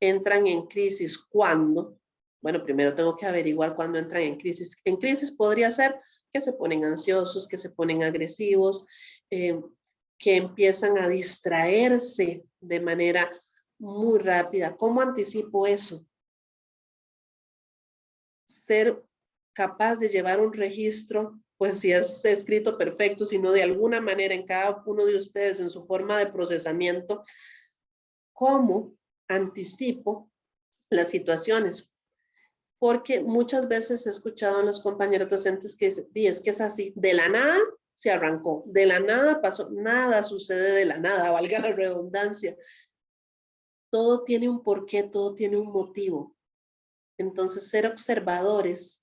entran en crisis, ¿cuándo? Bueno, primero tengo que averiguar cuándo entran en crisis. En crisis podría ser que se ponen ansiosos, que se ponen agresivos, que empiezan a distraerse de manera muy rápida. ¿Cómo anticipo eso? Ser capaz de llevar un registro, pues si es escrito perfecto, sino de alguna manera en cada uno de ustedes en su forma de procesamiento, ¿cómo anticipo las situaciones? Porque muchas veces he escuchado a los compañeros docentes que dicen, es que es así, de la nada se arrancó, de la nada pasó, nada sucede de la nada, valga la redundancia. Todo tiene un porqué, todo tiene un motivo. Entonces, ser observadores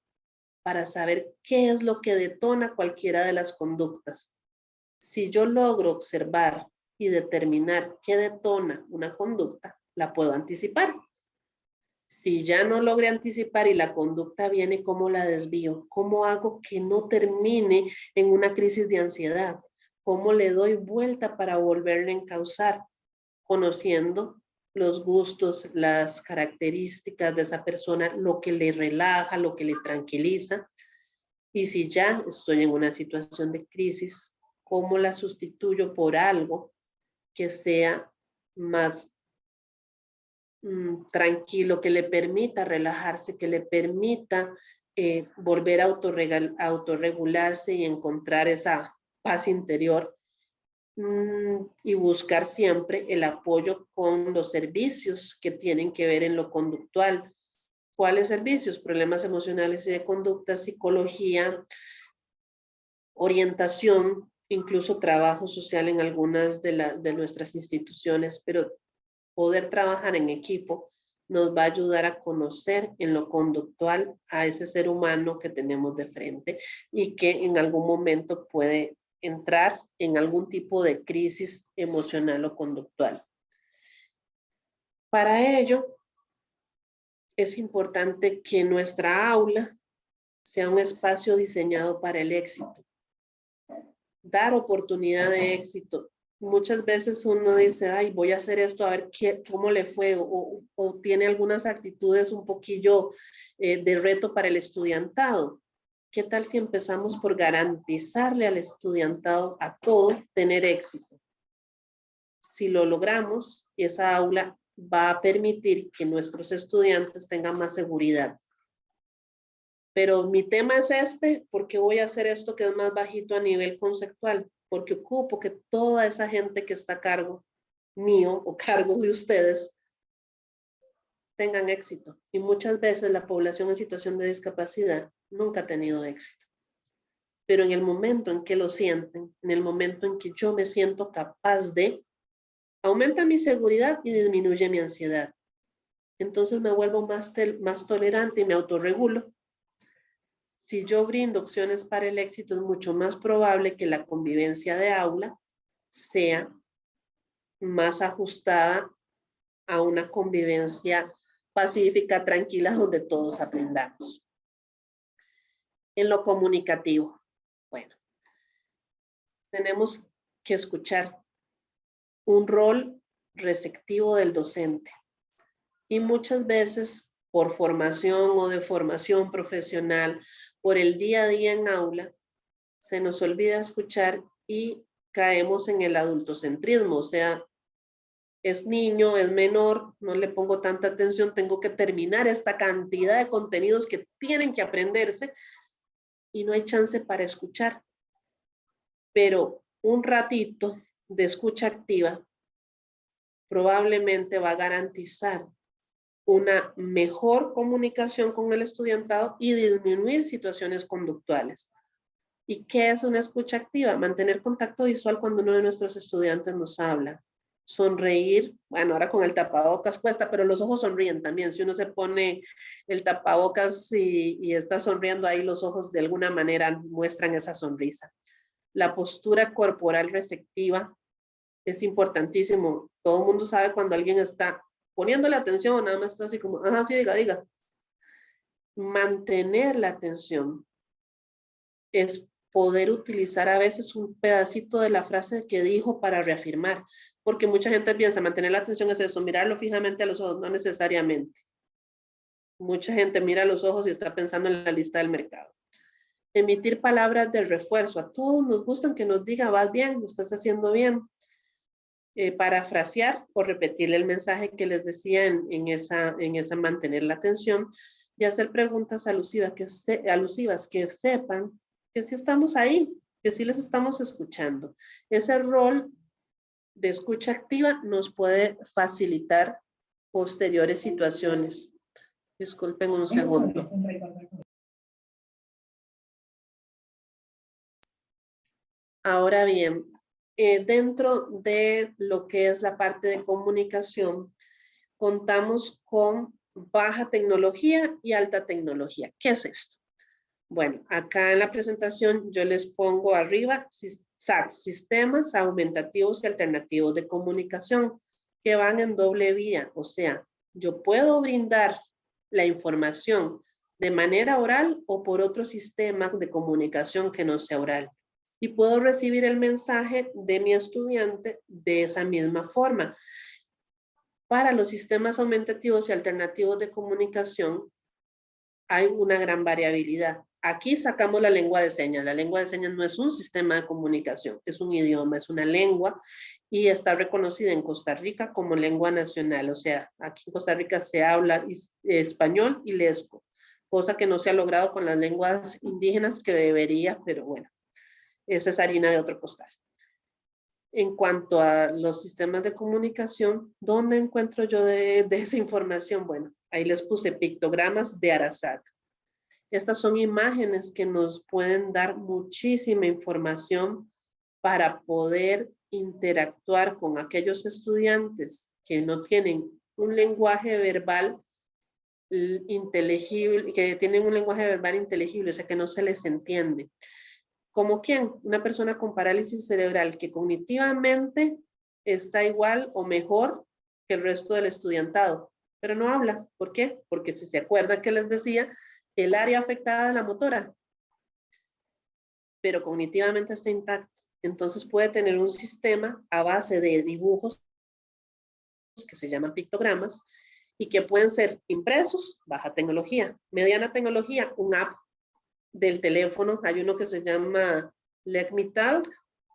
para saber qué es lo que detona cualquiera de las conductas. Si yo logro observar y determinar qué detona una conducta, la puedo anticipar. Si ya no logré anticipar y la conducta viene, ¿cómo la desvío? ¿Cómo hago que no termine en una crisis de ansiedad? ¿Cómo le doy vuelta para volverle a encauzar? Conociendo los gustos, las características de esa persona, lo que le relaja, lo que le tranquiliza. Y si ya estoy en una situación de crisis, ¿cómo la sustituyo por algo que sea más tranquilo, que le permita relajarse, que le permita volver a autorregularse y encontrar esa paz interior? Y buscar siempre el apoyo con los servicios que tienen que ver en lo conductual. ¿Cuáles servicios? Problemas emocionales y de conducta, psicología, orientación, incluso trabajo social en algunas de nuestras instituciones, pero poder trabajar en equipo nos va a ayudar a conocer en lo conductual a ese ser humano que tenemos de frente y que en algún momento puede entrar en algún tipo de crisis emocional o conductual. Para ello, es importante que nuestra aula sea un espacio diseñado para el éxito. Dar oportunidad de éxito. Muchas veces uno dice, ay, voy a hacer esto, a ver cómo le fue, o tiene algunas actitudes un poquillo de reto para el estudiantado. ¿Qué tal si empezamos por garantizarle al estudiantado a todo tener éxito? Si lo logramos, esa aula va a permitir que nuestros estudiantes tengan más seguridad. Pero mi tema es ¿por qué voy a hacer esto que es más bajito a nivel conceptual? Porque ocupo que toda esa gente que está a cargo mío o cargo de ustedes tengan éxito. Y muchas veces la población en situación de discapacidad nunca ha tenido éxito. Pero en el momento en que lo sienten, en el momento en que yo me siento capaz de, aumenta mi seguridad y disminuye mi ansiedad. Entonces me vuelvo más tolerante y me autorregulo. si yo brindo opciones para el éxito, es mucho más probable que la convivencia de aula sea más ajustada a una convivencia pacífica, tranquila, donde todos aprendamos. En lo comunicativo, bueno, tenemos que escuchar un rol receptivo del docente. Y muchas veces, por formación o de formación profesional, por el día a día en aula, se nos olvida escuchar y caemos en el adultocentrismo, o sea, es niño, es menor, no le pongo tanta atención, tengo que terminar esta cantidad de contenidos que tienen que aprenderse y no hay chance para escuchar. Pero un ratito de escucha activa probablemente va a garantizar una mejor comunicación con el estudiantado y disminuir situaciones conductuales. ¿Y qué es una escucha activa? Mantener contacto visual cuando uno de nuestros estudiantes nos habla. Sonreír, bueno, ahora con el tapabocas cuesta, pero los ojos sonríen también. Si uno se pone el tapabocas y está sonriendo, ahí los ojos de alguna manera muestran esa sonrisa. La postura corporal receptiva es importantísimo. Todo el mundo sabe cuando alguien está poniéndole atención o nada más está así como, ajá, sí, diga. Mantener la atención es poder utilizar a veces un pedacito de la frase que dijo para reafirmar, porque mucha gente piensa mantener la atención es eso, mirarlo fijamente a los ojos, no necesariamente. Mucha gente mira a los ojos y está pensando en la lista del mercado. Emitir palabras de refuerzo. A todos nos gustan que nos diga, vas bien, lo estás haciendo bien. Parafrasear o repetirle el mensaje que les decía en esa mantener la atención y hacer preguntas alusivas que sepan que sí estamos ahí, que sí les estamos escuchando. Ese rol de escucha activa nos puede facilitar posteriores situaciones. Disculpen un segundo. Ahora bien, dentro de lo que es la parte de comunicación, contamos con baja tecnología y alta tecnología. ¿Qué es esto? Bueno, acá en la presentación yo les pongo arriba SAC, sistemas aumentativos y alternativos de comunicación, que van en doble vía. O sea, yo puedo brindar la información de manera oral o por otro sistema de comunicación que no sea oral. Y puedo recibir el mensaje de mi estudiante de esa misma forma. Para los sistemas aumentativos y alternativos de comunicación hay una gran variabilidad. Aquí sacamos la lengua de señas. La lengua de señas no es un sistema de comunicación, es un idioma, es una lengua y está reconocida en Costa Rica como lengua nacional. O sea, aquí en Costa Rica se habla español y lesco, cosa que no se ha logrado con las lenguas indígenas que debería, pero bueno, esa es harina de otro costal. En cuanto a los sistemas de comunicación, ¿dónde encuentro yo de esa información? Bueno, ahí les puse pictogramas de Arasat. Estas son imágenes que nos pueden dar muchísima información para poder interactuar con aquellos estudiantes que no tienen un lenguaje verbal inteligible, que tienen un lenguaje verbal inteligible, o sea que no se les entiende. ¿Como quién? Una persona con parálisis cerebral que cognitivamente está igual o mejor que el resto del estudiantado, pero no habla. ¿Por qué? Porque si se acuerdan que les decía, el área afectada de la motora, pero cognitivamente está intacto. Entonces puede tener un sistema a base de dibujos que se llaman pictogramas y que pueden ser impresos, baja tecnología, mediana tecnología, un app del teléfono. Hay uno que se llama Let Me Talk,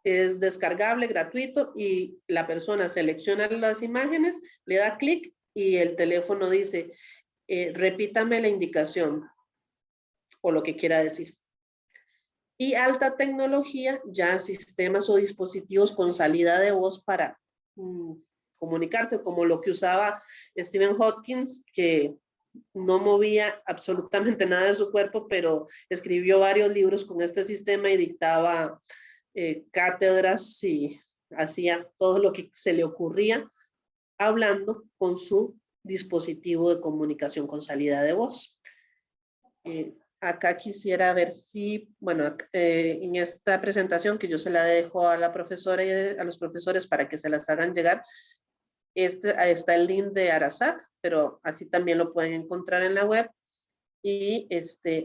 es descargable, gratuito, y la persona selecciona las imágenes, le da clic y el teléfono dice, repítame la indicación o lo que quiera decir. Y alta tecnología, ya sistemas o dispositivos con salida de voz para comunicarse, como lo que usaba Stephen Hawking, que no movía absolutamente nada de su cuerpo, pero escribió varios libros con este sistema y dictaba cátedras y hacía todo lo que se le ocurría hablando con su dispositivo de comunicación con salida de voz. Acá quisiera ver si, bueno, en esta presentación que yo se la dejo a la profesora y a los profesores para que se las hagan llegar, ahí está el link de Arasac, pero así también lo pueden encontrar en la web. Y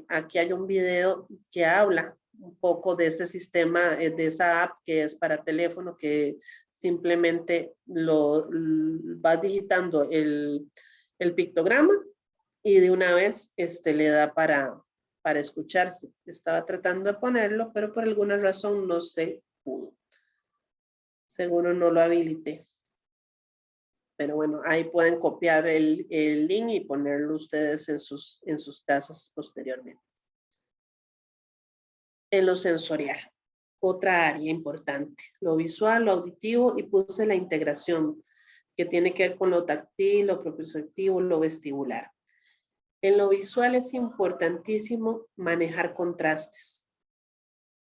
aquí hay un video que habla un poco de ese sistema, de esa app que es para teléfono, que simplemente vas digitando el pictograma y de una vez le da para escucharse. Estaba tratando de ponerlo, pero por alguna razón no se pudo. Seguro no lo habilité. Pero bueno, ahí pueden copiar el link y ponerlo ustedes en sus casas posteriormente. En lo sensorial, otra área importante, lo visual, lo auditivo, y puse la integración que tiene que ver con lo táctil, lo propioceptivo, lo vestibular. En lo visual es importantísimo manejar contrastes.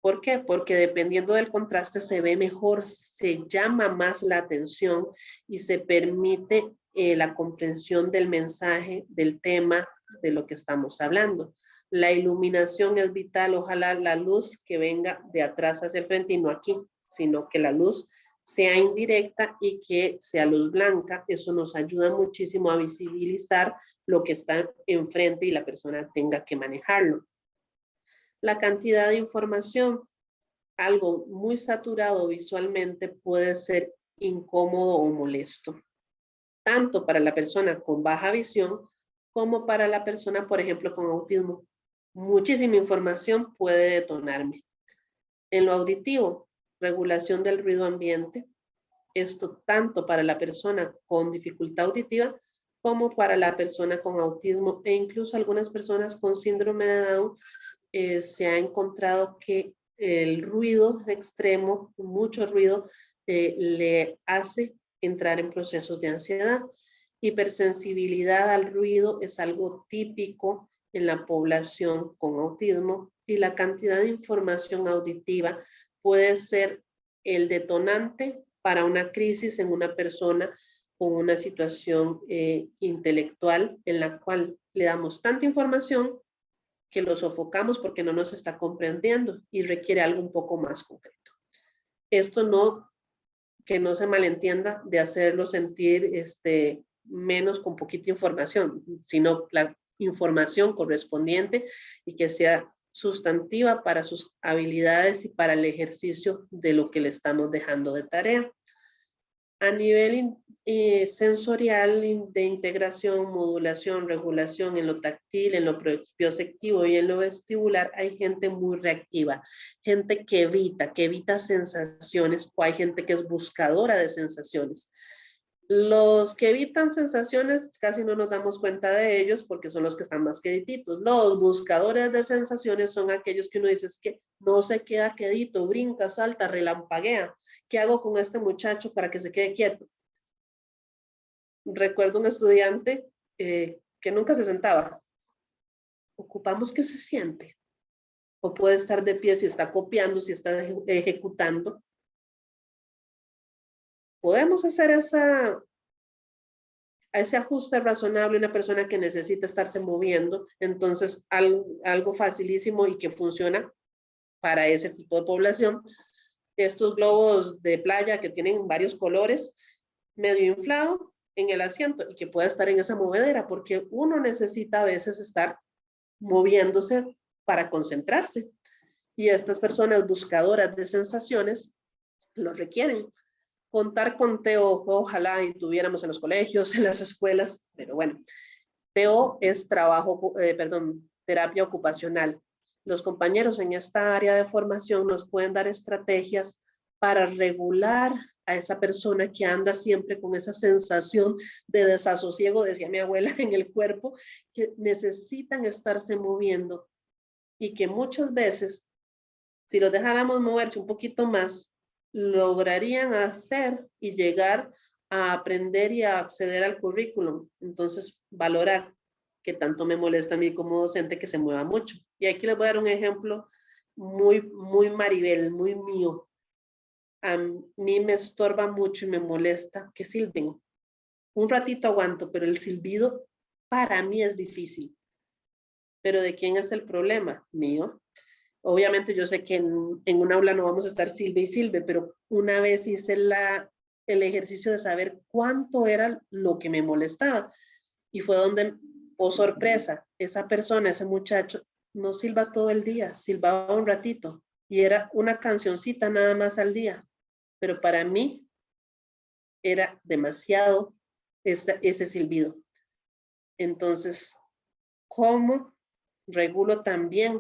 ¿Por qué? Porque dependiendo del contraste se ve mejor, se llama más la atención y se permite la comprensión del mensaje, del tema, de lo que estamos hablando. La iluminación es vital, ojalá la luz que venga de atrás hacia el frente y no aquí, sino que la luz sea indirecta y que sea luz blanca. Eso nos ayuda muchísimo a visibilizar lo que está enfrente y la persona tenga que manejarlo. La cantidad de información, algo muy saturado visualmente puede ser incómodo o molesto, tanto para la persona con baja visión como para la persona, por ejemplo, con autismo. Muchísima información puede detonarme. En lo auditivo, regulación del ruido ambiente. Esto tanto para la persona con dificultad auditiva como para la persona con autismo e incluso algunas personas con síndrome de Down. Se ha encontrado que el ruido extremo, mucho ruido, le hace entrar en procesos de ansiedad. Hipersensibilidad al ruido es algo típico en la población con autismo y la cantidad de información auditiva puede ser el detonante para una crisis en una persona con una situación intelectual en la cual le damos tanta información que lo sofocamos porque no nos está comprendiendo y requiere algo un poco más concreto. Esto no, que no se malentienda de hacerlo sentir menos con poquita información, sino la información correspondiente y que sea sustantiva para sus habilidades y para el ejercicio de lo que le estamos dejando de tarea. A nivel sensorial, de integración, modulación, regulación, en lo táctil, en lo propioceptivo y en lo vestibular, hay gente muy reactiva, gente que evita sensaciones, o hay gente que es buscadora de sensaciones. Los que evitan sensaciones casi no nos damos cuenta de ellos porque son los que están más quedititos. Los buscadores de sensaciones son aquellos que uno dice es que no se queda quedito, brinca, salta, relampaguea. ¿Qué hago con este muchacho para que se quede quieto? Recuerdo un estudiante que nunca se sentaba. Ocupamos que se siente. O puede estar de pie si está copiando, si está ejecutando. Podemos hacer ese ajuste razonable una persona que necesita estarse moviendo. Entonces, algo facilísimo y que funciona para ese tipo de población. Estos globos de playa que tienen varios colores, medio inflado en el asiento y que pueda estar en esa movedera, porque uno necesita a veces estar moviéndose para concentrarse. Y estas personas buscadoras de sensaciones lo requieren. Contar con TEO, ojalá y tuviéramos en los colegios, en las escuelas, pero bueno, TEO es terapia ocupacional. Los compañeros en esta área de formación nos pueden dar estrategias para regular a esa persona que anda siempre con esa sensación de desasosiego, decía mi abuela, en el cuerpo, que necesitan estarse moviendo y que muchas veces, si los dejáramos moverse un poquito más, lograrían hacer y llegar a aprender y a acceder al currículum. Entonces, valorar que tanto me molesta a mí como docente que se mueva mucho. Y aquí les voy a dar un ejemplo muy, muy Maribel, muy mío. A mí me estorba mucho y me molesta que silben. Un ratito aguanto, pero el silbido para mí es difícil. Pero ¿de quién es el problema? Mío. Obviamente yo sé que en un aula no vamos a estar silbe y silbe, pero una vez hice el ejercicio de saber cuánto era lo que me molestaba. Y fue donde, oh sorpresa, esa persona, ese muchacho, no silba todo el día, silbaba un ratito. Y era una cancioncita nada más al día. Pero para mí era demasiado ese silbido. Entonces, ¿cómo regulo también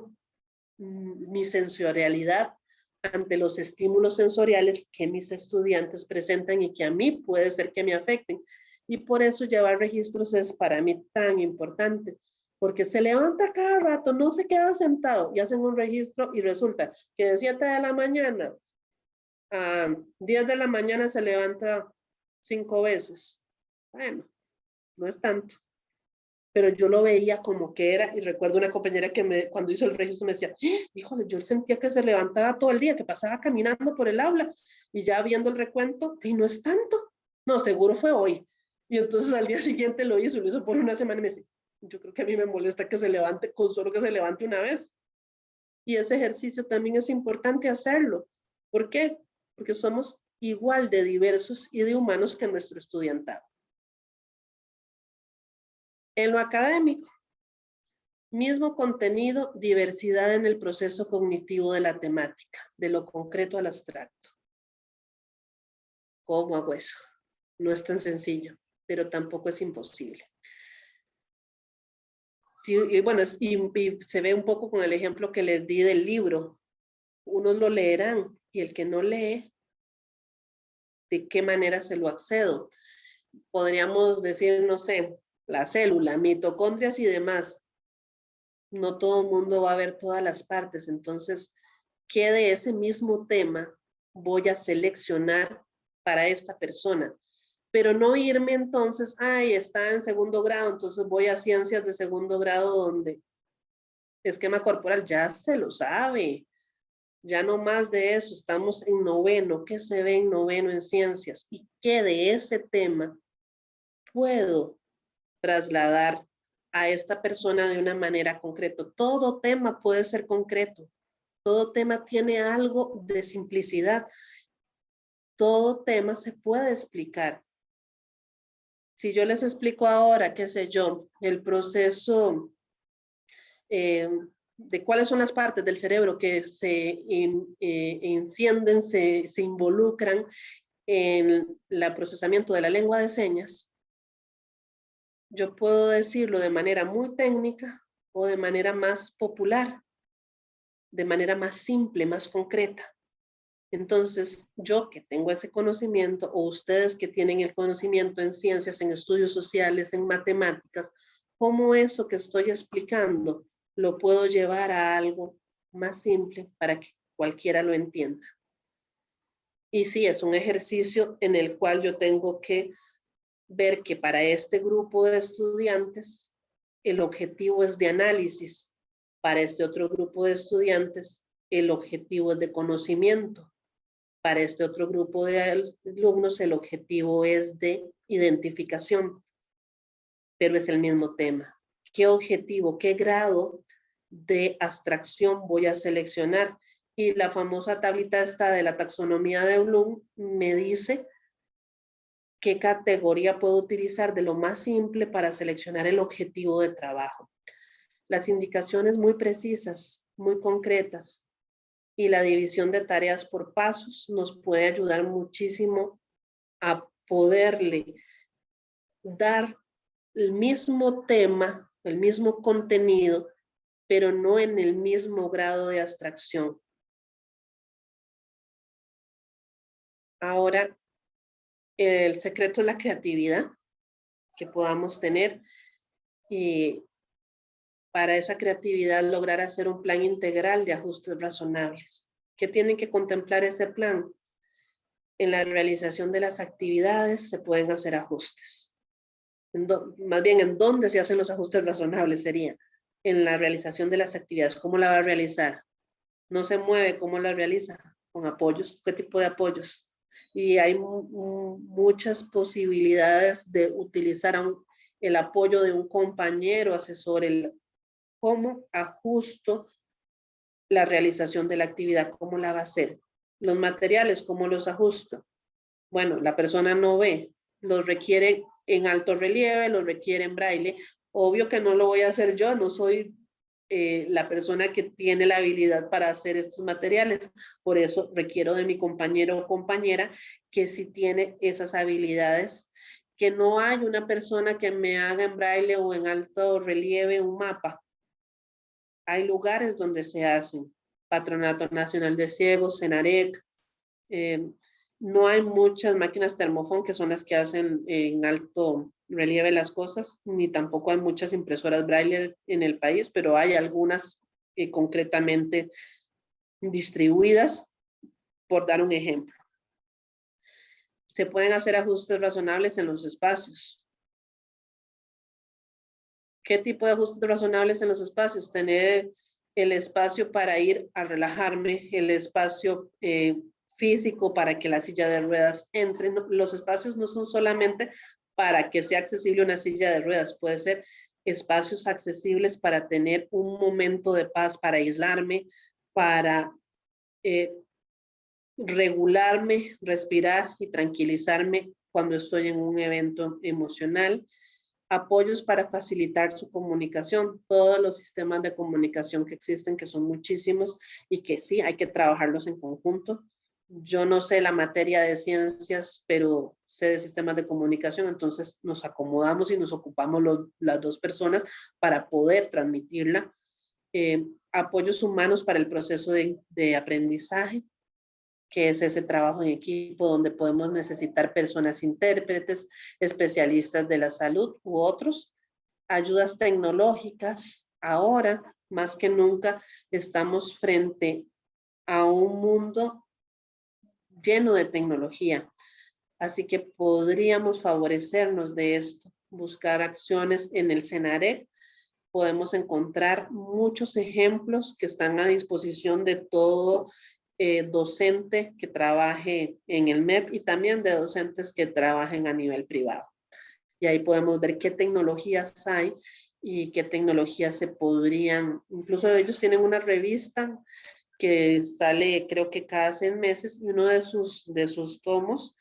mi sensorialidad ante los estímulos sensoriales que mis estudiantes presentan y que a mí puede ser que me afecten? Y por eso llevar registros es para mí tan importante, porque se levanta cada rato, no se queda sentado y hacen un registro y resulta que de 7 de la mañana a 10 de la mañana se levanta 5 veces. Bueno, no es tanto, pero yo lo veía como que era, y recuerdo una compañera que cuando hizo el registro me decía, híjole, yo sentía que se levantaba todo el día, que pasaba caminando por el aula, y ya viendo el recuento, y no es tanto, no, seguro fue hoy. Y entonces al día siguiente lo hizo por una semana y me decía, yo creo que a mí me molesta que se levante, con solo que se levante una vez. Y ese ejercicio también es importante hacerlo. ¿Por qué? Porque somos igual de diversos y de humanos que nuestro estudiantado. En lo académico, mismo contenido, diversidad en el proceso cognitivo de la temática, de lo concreto al abstracto. ¿Cómo hago eso? No es tan sencillo, pero tampoco es imposible. Sí, y bueno, y se ve un poco con el ejemplo que les di del libro. Unos lo leerán y el que no lee, ¿de qué manera se lo accedo? Podríamos decir, no sé, la célula, mitocondrias y demás. No todo el mundo va a ver todas las partes, entonces, ¿qué de ese mismo tema voy a seleccionar para esta persona? Pero no irme entonces, está en segundo grado, entonces voy a ciencias de segundo grado donde esquema corporal ya se lo sabe, ya no más de eso, estamos en noveno, ¿qué se ve en noveno en ciencias? ¿Y qué de ese tema puedo trasladar a esta persona de una manera concreta? Todo tema puede ser concreto, todo tema tiene algo de simplicidad, todo tema se puede explicar. Si yo les explico ahora, qué sé yo, el proceso de cuáles son las partes del cerebro que se encienden, se involucran en el procesamiento de la lengua de señas, yo puedo decirlo de manera muy técnica o de manera más popular, de manera más simple, más concreta. Entonces, yo que tengo ese conocimiento, o ustedes que tienen el conocimiento en ciencias, en estudios sociales, en matemáticas, ¿cómo eso que estoy explicando lo puedo llevar a algo más simple para que cualquiera lo entienda? Y sí, es un ejercicio en el cual yo tengo que ver que para este grupo de estudiantes el objetivo es de análisis, para este otro grupo de estudiantes el objetivo es de conocimiento, para este otro grupo de alumnos el objetivo es de identificación, pero es el mismo tema. ¿Qué objetivo, qué grado de abstracción voy a seleccionar? Y la famosa tablita esta de la taxonomía de Bloom me dice qué categoría puedo utilizar de lo más simple para seleccionar el objetivo de trabajo. Las indicaciones muy precisas, muy concretas, y la división de tareas por pasos nos puede ayudar muchísimo a poderle dar el mismo tema, el mismo contenido, pero no en el mismo grado de abstracción. Ahora, el secreto es la creatividad que podamos tener y para esa creatividad lograr hacer un plan integral de ajustes razonables. ¿Qué tienen que contemplar ese plan? En la realización de las actividades se pueden hacer ajustes. Más bien, ¿en dónde se hacen los ajustes razonables? Sería en la realización de las actividades. ¿Cómo la va a realizar? No se mueve, ¿cómo la realiza? Con apoyos. ¿Qué tipo de apoyos? Y hay muchas posibilidades de utilizar el apoyo de un compañero asesor, cómo ajusto la realización de la actividad, cómo la va a hacer. Los materiales, ¿cómo los ajusto? Bueno, la persona no ve, los requiere en alto relieve, los requiere en braille. Obvio que no lo voy a hacer yo, no soy la persona que tiene la habilidad para hacer estos materiales. Por eso requiero de mi compañero o compañera que sí tiene esas habilidades, que no hay una persona que me haga en braille o en alto relieve un mapa. Hay lugares donde se hacen. Patronato Nacional de Ciegos, Senarec. No hay muchas máquinas termofón que son las que hacen en alto relieve las cosas, ni tampoco hay muchas impresoras braille en el país, pero hay algunas concretamente distribuidas, por dar un ejemplo. Se pueden hacer ajustes razonables en los espacios. ¿Qué tipo de ajustes razonables en los espacios? Tener el espacio para ir a relajarme, el espacio físico para que la silla de ruedas entre. Los espacios no son solamente para que sea accesible una silla de ruedas, puede ser espacios accesibles para tener un momento de paz, para aislarme, para regularme, respirar y tranquilizarme cuando estoy en un evento emocional. Apoyos para facilitar su comunicación, todos los sistemas de comunicación que existen, que son muchísimos y que sí, hay que trabajarlos en conjunto. Yo no sé la materia de ciencias, pero sé de sistemas de comunicación, entonces nos acomodamos y nos ocupamos las dos personas para poder transmitirla. Apoyos humanos para el proceso de aprendizaje, que es ese trabajo en equipo donde podemos necesitar personas intérpretes, especialistas de la salud u otros. Ayudas tecnológicas. Ahora, más que nunca, estamos frente a un mundo lleno de tecnología. Así que podríamos favorecernos de esto, buscar acciones en el Senarec. Podemos encontrar muchos ejemplos que están a disposición de todo docente que trabaje en el MEP y también de docentes que trabajen a nivel privado. Y ahí podemos ver qué tecnologías hay y qué tecnologías se podrían, incluso ellos tienen una revista que sale creo que cada 6 meses y uno de sus tomos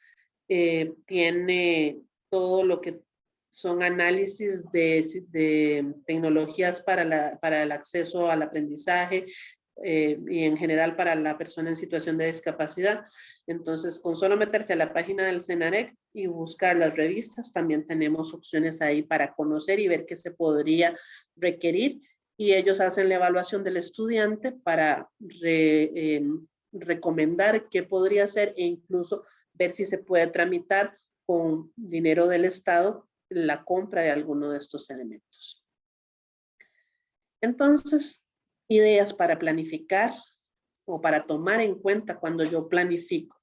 tiene todo lo que son análisis de tecnologías para el acceso al aprendizaje y en general para la persona en situación de discapacidad. Entonces, con solo meterse a la página del Senarec y buscar las revistas, también tenemos opciones ahí para conocer y ver qué se podría requerir. Y ellos hacen la evaluación del estudiante para recomendar qué podría hacer e incluso ver si se puede tramitar con dinero del Estado la compra de alguno de estos elementos. Entonces, ideas para planificar o para tomar en cuenta cuando yo planifico.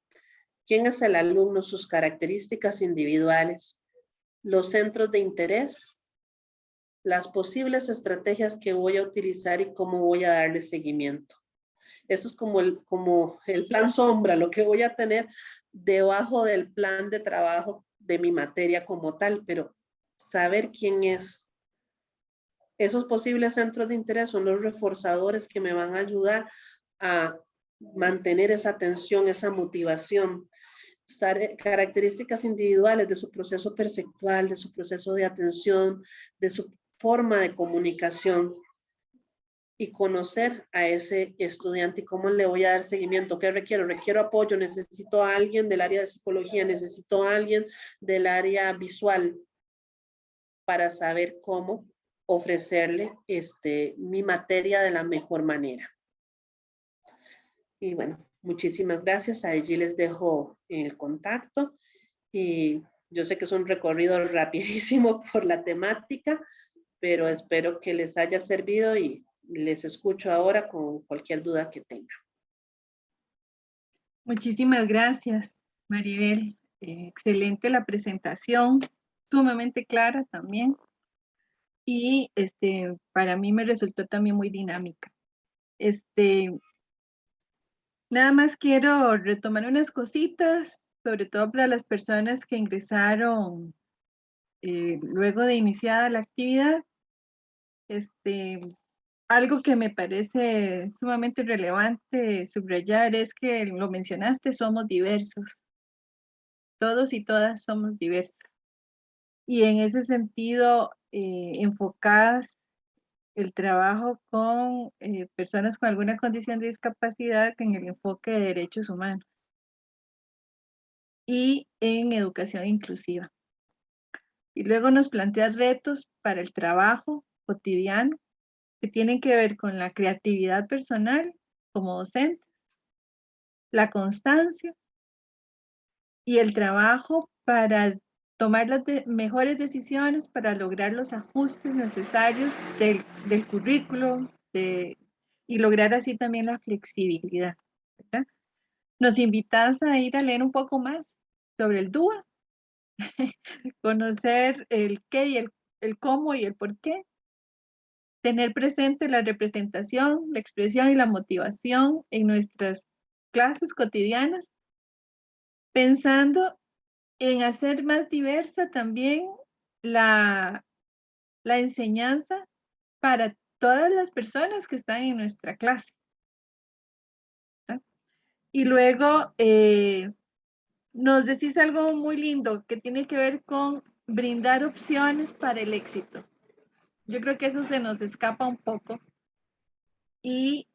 ¿Quién es el alumno? Sus características individuales, los centros de interés, las posibles estrategias que voy a utilizar y cómo voy a darle seguimiento. Eso es como el plan sombra, lo que voy a tener debajo del plan de trabajo de mi materia como tal, pero saber quién es. Esos posibles centros de interés son los reforzadores que me van a ayudar a mantener esa atención, esa motivación. Características individuales de su proceso perceptual, de su proceso de atención, de su forma de comunicación y conocer a ese estudiante y cómo le voy a dar seguimiento. ¿Qué requiero? Requiero apoyo, necesito a alguien del área de psicología, necesito a alguien del área visual para saber cómo ofrecerle mi materia de la mejor manera. Y bueno, muchísimas gracias. Allí les dejo el contacto y yo sé que es un recorrido rapidísimo por la temática, pero espero que les haya servido y les escucho ahora con cualquier duda que tengan. Muchísimas gracias, Maribel. Excelente la presentación, sumamente clara también. Y para mí me resultó también muy dinámica. Nada más quiero retomar unas cositas, sobre todo para las personas que ingresaron luego de iniciada la actividad. algo que me parece sumamente relevante subrayar es que lo mencionaste, somos diversos. Todos y todas somos diversos. Y en ese sentido, enfocadas el trabajo con personas con alguna condición de discapacidad en el enfoque de derechos humanos y en educación inclusiva. Y luego nos plantea retos para el trabajo cotidiano que tienen que ver con la creatividad personal como docente, la constancia y el trabajo para tomar las mejores decisiones para lograr los ajustes necesarios del currículo y lograr así también la flexibilidad, ¿verdad? Nos invitas a ir a leer un poco más sobre el DUA, conocer el qué y el cómo y el por qué, tener presente la representación, la expresión y la motivación en nuestras clases cotidianas, pensando en hacer más diversa también la enseñanza para todas las personas que están en nuestra clase, ¿verdad? Y luego nos decís algo muy lindo que tiene que ver con brindar opciones para el éxito. Yo creo que eso se nos escapa un poco y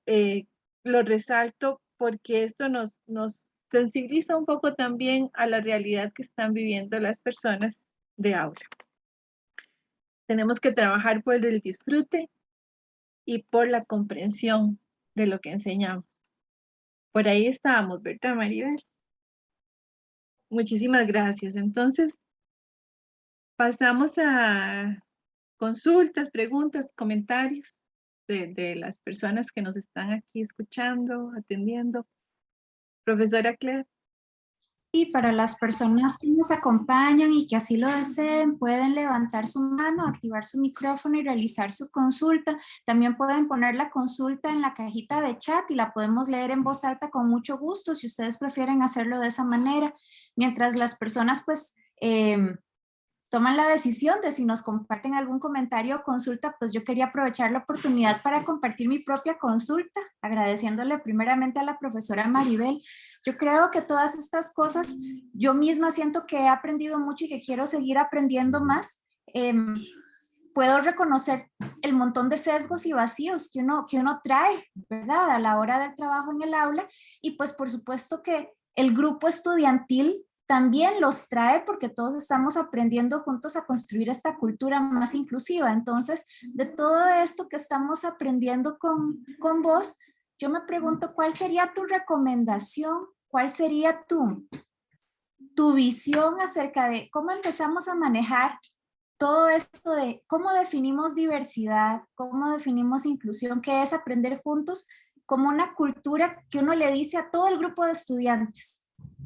lo resalto porque esto nos sensibiliza un poco también a la realidad que están viviendo las personas de aula. Tenemos que trabajar por el disfrute y por la comprensión de lo que enseñamos. Por ahí estábamos, ¿verdad, Maribel? Muchísimas gracias. Entonces, pasamos a consultas, preguntas, comentarios de las personas que nos están aquí escuchando, atendiendo. Profesora Claire. Y para las personas que nos acompañan y que así lo deseen, pueden levantar su mano, activar su micrófono y realizar su consulta. También pueden poner la consulta en la cajita de chat y la podemos leer en voz alta con mucho gusto si ustedes prefieren hacerlo de esa manera. Mientras las personas pues toman la decisión de si nos comparten algún comentario o consulta, pues yo quería aprovechar la oportunidad para compartir mi propia consulta, agradeciéndole primeramente a la profesora Maribel. Yo creo que todas estas cosas, yo misma siento que he aprendido mucho y que quiero seguir aprendiendo más. Puedo reconocer el montón de sesgos y vacíos que uno trae, ¿verdad? A la hora del trabajo en el aula y pues por supuesto que el grupo estudiantil también los trae porque todos estamos aprendiendo juntos a construir esta cultura más inclusiva. Entonces, de todo esto que estamos aprendiendo con vos, yo me pregunto, ¿cuál sería tu recomendación? ¿Cuál sería tu visión acerca de cómo empezamos a manejar todo esto de cómo definimos diversidad, cómo definimos inclusión, que es aprender juntos como una cultura que uno le dice a todo el grupo de estudiantes?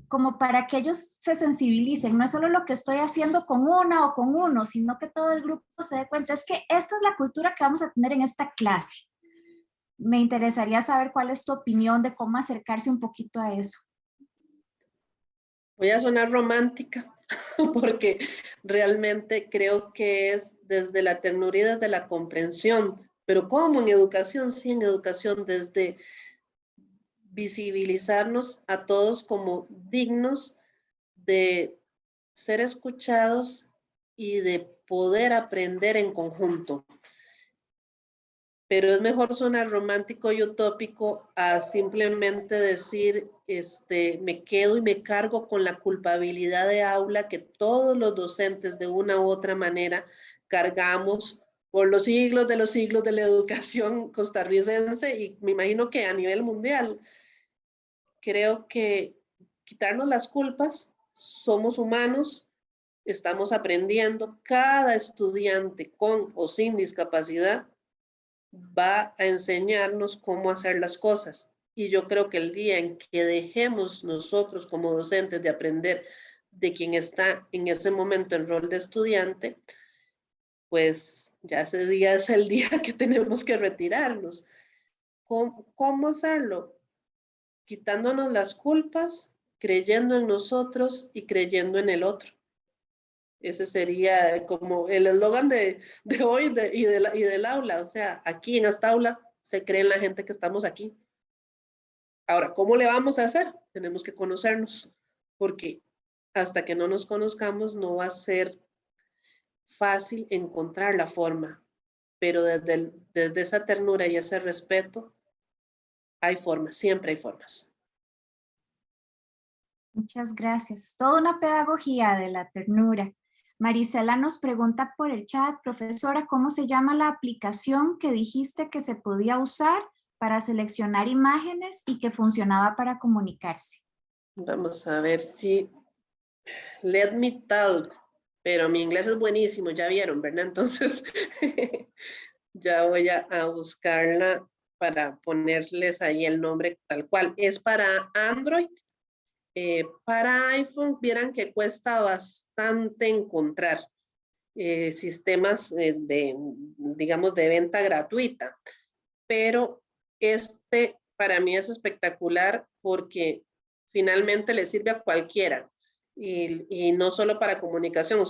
Como para que ellos se sensibilicen, no es solo lo que estoy haciendo con una o con uno, sino que todo el grupo se dé cuenta, es que esta es la cultura que vamos a tener en esta clase. Me interesaría saber cuál es tu opinión de cómo acercarse un poquito a eso. Voy a sonar romántica, porque realmente creo que es desde la ternura y desde la comprensión, pero ¿cómo en educación? Sí, en educación desde visibilizarnos a todos como dignos de ser escuchados y de poder aprender en conjunto. Pero es mejor sonar romántico y utópico a simplemente decir, me quedo y me cargo con la culpabilidad de aula que todos los docentes de una u otra manera cargamos por los siglos de la educación costarricense y me imagino que a nivel mundial. Creo que quitarnos las culpas, somos humanos, estamos aprendiendo, cada estudiante con o sin discapacidad va a enseñarnos cómo hacer las cosas. Y yo creo que el día en que dejemos nosotros como docentes de aprender de quien está en ese momento en rol de estudiante, pues ya ese día es el día que tenemos que retirarnos. ¿Cómo hacerlo? Quitándonos las culpas, creyendo en nosotros y creyendo en el otro. Ese sería como el eslogan de hoy y del aula. O sea, aquí en esta aula se cree en la gente que estamos aquí. Ahora, ¿cómo le vamos a hacer? Tenemos que conocernos, porque hasta que no nos conozcamos no va a ser fácil encontrar la forma, pero desde esa ternura y ese respeto hay formas, siempre hay formas. Muchas gracias. Toda una pedagogía de la ternura. Marisela nos pregunta por el chat, profesora, ¿cómo se llama la aplicación que dijiste que se podía usar para seleccionar imágenes y que funcionaba para comunicarse? Vamos a ver si... Let me talk. Pero mi inglés es buenísimo, ya vieron, ¿verdad? Entonces, ya voy a buscarla para ponerles ahí el nombre tal cual. Es para Android. Para iPhone, vieran que cuesta bastante encontrar sistemas digamos, de venta gratuita. Pero para mí es espectacular porque finalmente le sirve a cualquiera. Y no solo para comunicación.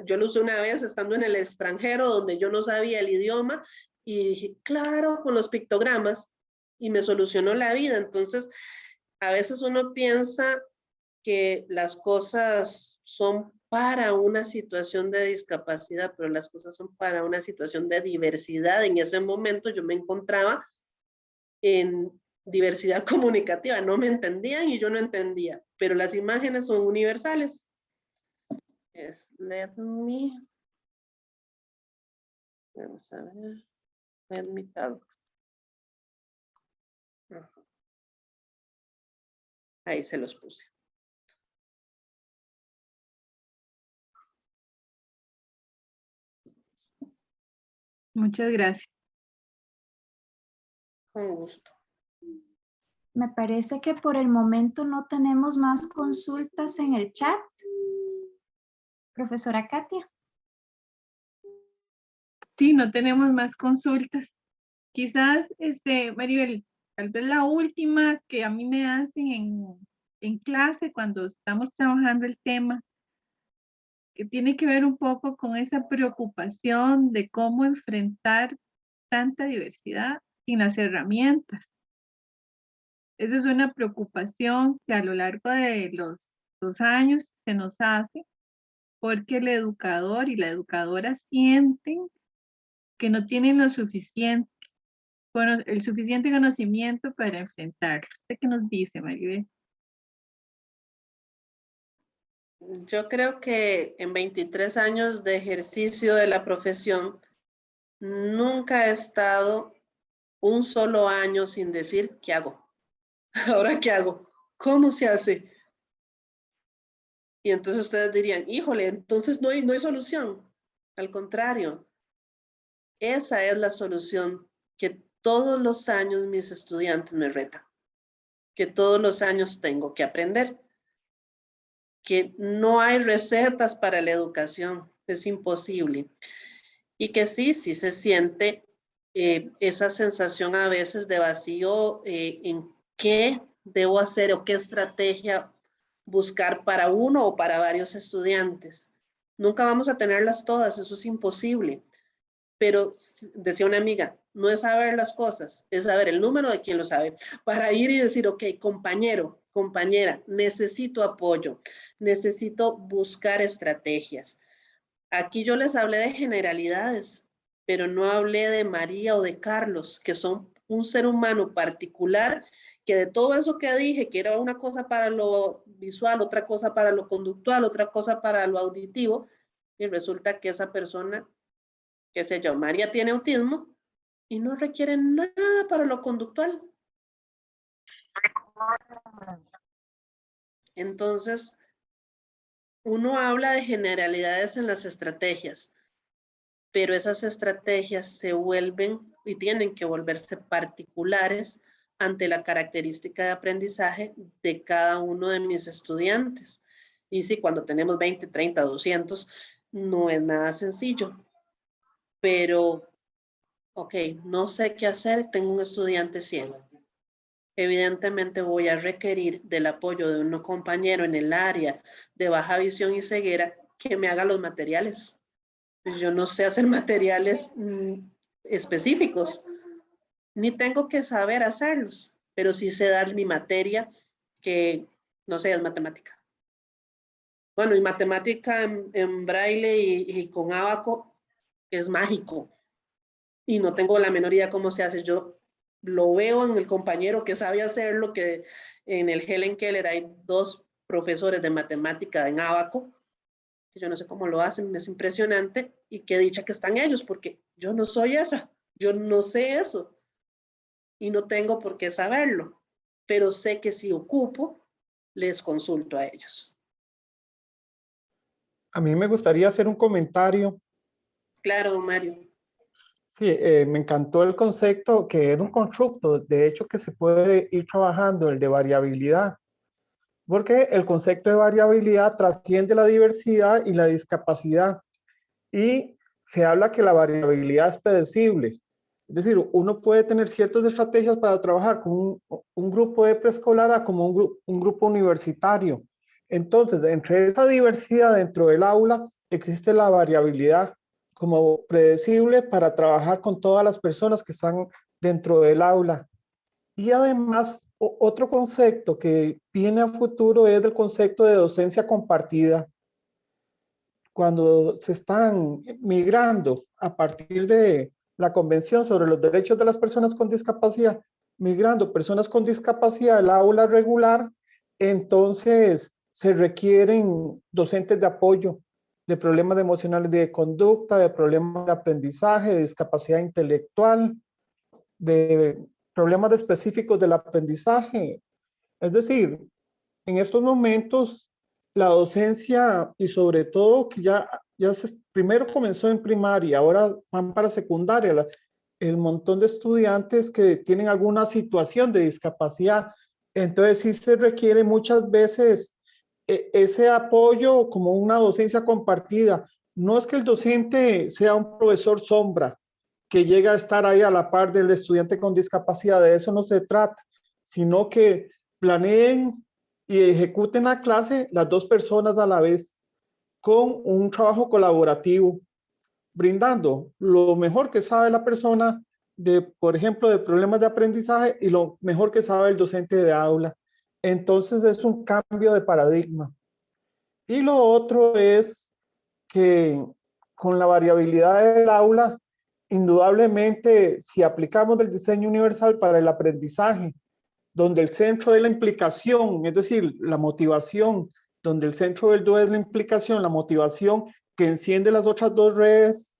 Yo lo usé una vez estando en el extranjero donde yo no sabía el idioma y dije, claro, con los pictogramas, y me solucionó la vida. Entonces, a veces uno piensa que las cosas son para una situación de discapacidad, pero las cosas son para una situación de diversidad. En ese momento yo me encontraba en diversidad comunicativa, no me entendían y yo no entendía, pero las imágenes son universales. Vamos a ver, let me talk. Ahí se los puse. Muchas gracias. Con gusto. Me parece que por el momento no tenemos más consultas en el chat. Profesora Katia. Sí, no tenemos más consultas. Quizás, Maribel, tal vez la última que a mí me hacen en clase cuando estamos trabajando el tema, que tiene que ver un poco con esa preocupación de cómo enfrentar tanta diversidad sin las herramientas. Esa es una preocupación que a lo largo de los años se nos hace porque el educador y la educadora sienten que no tienen el suficiente conocimiento para enfrentarlo. ¿Usted qué nos dice, Maribel? Yo creo que en 23 años de ejercicio de la profesión, nunca he estado un solo año sin decir, ¿qué hago? ¿Ahora qué hago? ¿Cómo se hace? Y entonces ustedes dirían, híjole, entonces no hay solución. Al contrario, esa es la solución que todos los años mis estudiantes me retan, que todos los años tengo que aprender, que no hay recetas para la educación, es imposible. Y que sí se siente esa sensación a veces de vacío en qué debo hacer o qué estrategia buscar para uno o para varios estudiantes. Nunca vamos a tenerlas todas, eso es imposible. Pero decía una amiga, no es saber las cosas, es saber el número de quien lo sabe, para ir y decir, ok, compañero, compañera, necesito apoyo, necesito buscar estrategias. Aquí yo les hablé de generalidades, pero no hablé de María o de Carlos, que son un ser humano particular, que de todo eso que dije, que era una cosa para lo visual, otra cosa para lo conductual, otra cosa para lo auditivo, y resulta que esa persona, qué sé yo, María tiene autismo y no requiere nada para lo conductual. Entonces, uno habla de generalidades en las estrategias, pero esas estrategias se vuelven y tienen que volverse particulares ante la característica de aprendizaje de cada uno de mis estudiantes. Y sí, cuando tenemos 20, 30, 200, no es nada sencillo, pero, ok, no sé qué hacer, tengo un estudiante ciego. Evidentemente voy a requerir del apoyo de un compañero en el área de baja visión y ceguera que me haga los materiales. Pues yo no sé hacer materiales específicos, ni tengo que saber hacerlos, pero sí sé dar mi materia, que no sé, es matemática. Bueno, y matemática en braille y con ábaco es mágico. Y no tengo la menor idea cómo se hace. Yo lo veo en el compañero que sabe hacerlo, que en el Helen Keller hay 2 profesores de matemática en ábaco, que yo no sé cómo lo hacen, es impresionante, y qué dicha que están ellos, porque yo no soy esa, yo no sé eso, y no tengo por qué saberlo, pero sé que si ocupo, les consulto a ellos. A mí me gustaría hacer un comentario. Claro, Mario. Sí, me encantó el concepto que era un constructo, de hecho, que se puede ir trabajando, el de variabilidad, porque el concepto de variabilidad trasciende la diversidad y la discapacidad, y se habla que la variabilidad es predecible. Es decir, uno puede tener ciertas estrategias para trabajar con un grupo de preescolar a como un grupo universitario. Entonces, entre esa diversidad dentro del aula existe la variabilidad como predecible para trabajar con todas las personas que están dentro del aula. Y además, otro concepto que viene a futuro es el concepto de docencia compartida. Cuando se están migrando a partir de la Convención sobre los Derechos de las Personas con Discapacidad, migrando personas con discapacidad al aula regular, entonces se requieren docentes de apoyo de problemas emocionales de conducta, de problemas de aprendizaje, de discapacidad intelectual, de problemas específicos del aprendizaje. Es decir, en estos momentos la docencia y sobre todo que primero comenzó en primaria, ahora van para secundaria, el montón de estudiantes que tienen alguna situación de discapacidad. Entonces sí se requiere muchas veces ese apoyo como una docencia compartida. No es que el docente sea un profesor sombra que llega a estar ahí a la par del estudiante con discapacidad, de eso no se trata, sino que planeen y ejecuten la clase las 2 personas a la vez con un trabajo colaborativo, brindando lo mejor que sabe la persona de, por ejemplo, de problemas de aprendizaje y lo mejor que sabe el docente de aula. Entonces es un cambio de paradigma. Y lo otro es que con la variabilidad del aula, indudablemente, si aplicamos el diseño universal para el aprendizaje, donde el centro es la implicación, es decir, la motivación, donde el centro del DOE es la implicación, la motivación que enciende las otras 2 redes,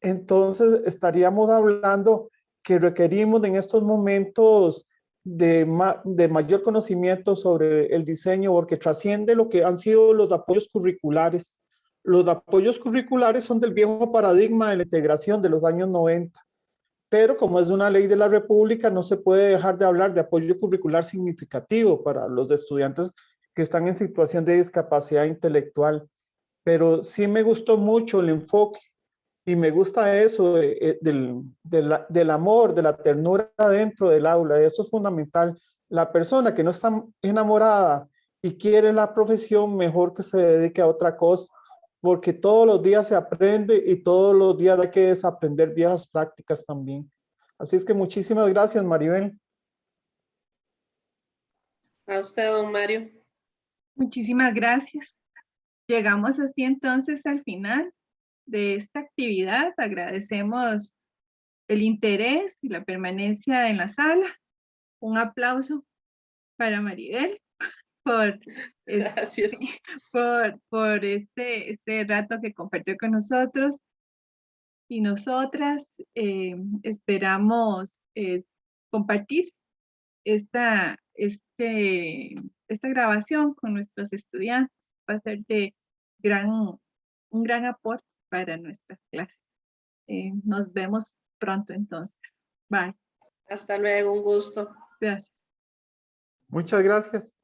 entonces estaríamos hablando que requerimos en estos momentos de mayor conocimiento sobre el diseño, porque trasciende lo que han sido los apoyos curriculares. Los apoyos curriculares son del viejo paradigma de la integración de los años 90. Pero como es una ley de la República, no se puede dejar de hablar de apoyo curricular significativo para los estudiantes que están en situación de discapacidad intelectual. Pero sí me gustó mucho el enfoque y me gusta eso del amor, de la ternura dentro del aula. Eso es fundamental. La persona que no está enamorada y quiere la profesión, mejor que se dedique a otra cosa, porque todos los días se aprende y todos los días hay que desaprender viejas prácticas también. Así es que muchísimas gracias, Maribel. A usted, don Mario. Muchísimas gracias. Llegamos así entonces al final de esta actividad. Agradecemos el interés y la permanencia en la sala. Un aplauso para Maribel por, Gracias. por este rato que compartió con nosotros. Y nosotras esperamos compartir esta grabación con nuestros estudiantes. Va a ser de un gran aporte para nuestras clases. Nos vemos pronto entonces. Bye. Hasta luego, un gusto. Gracias. Muchas gracias.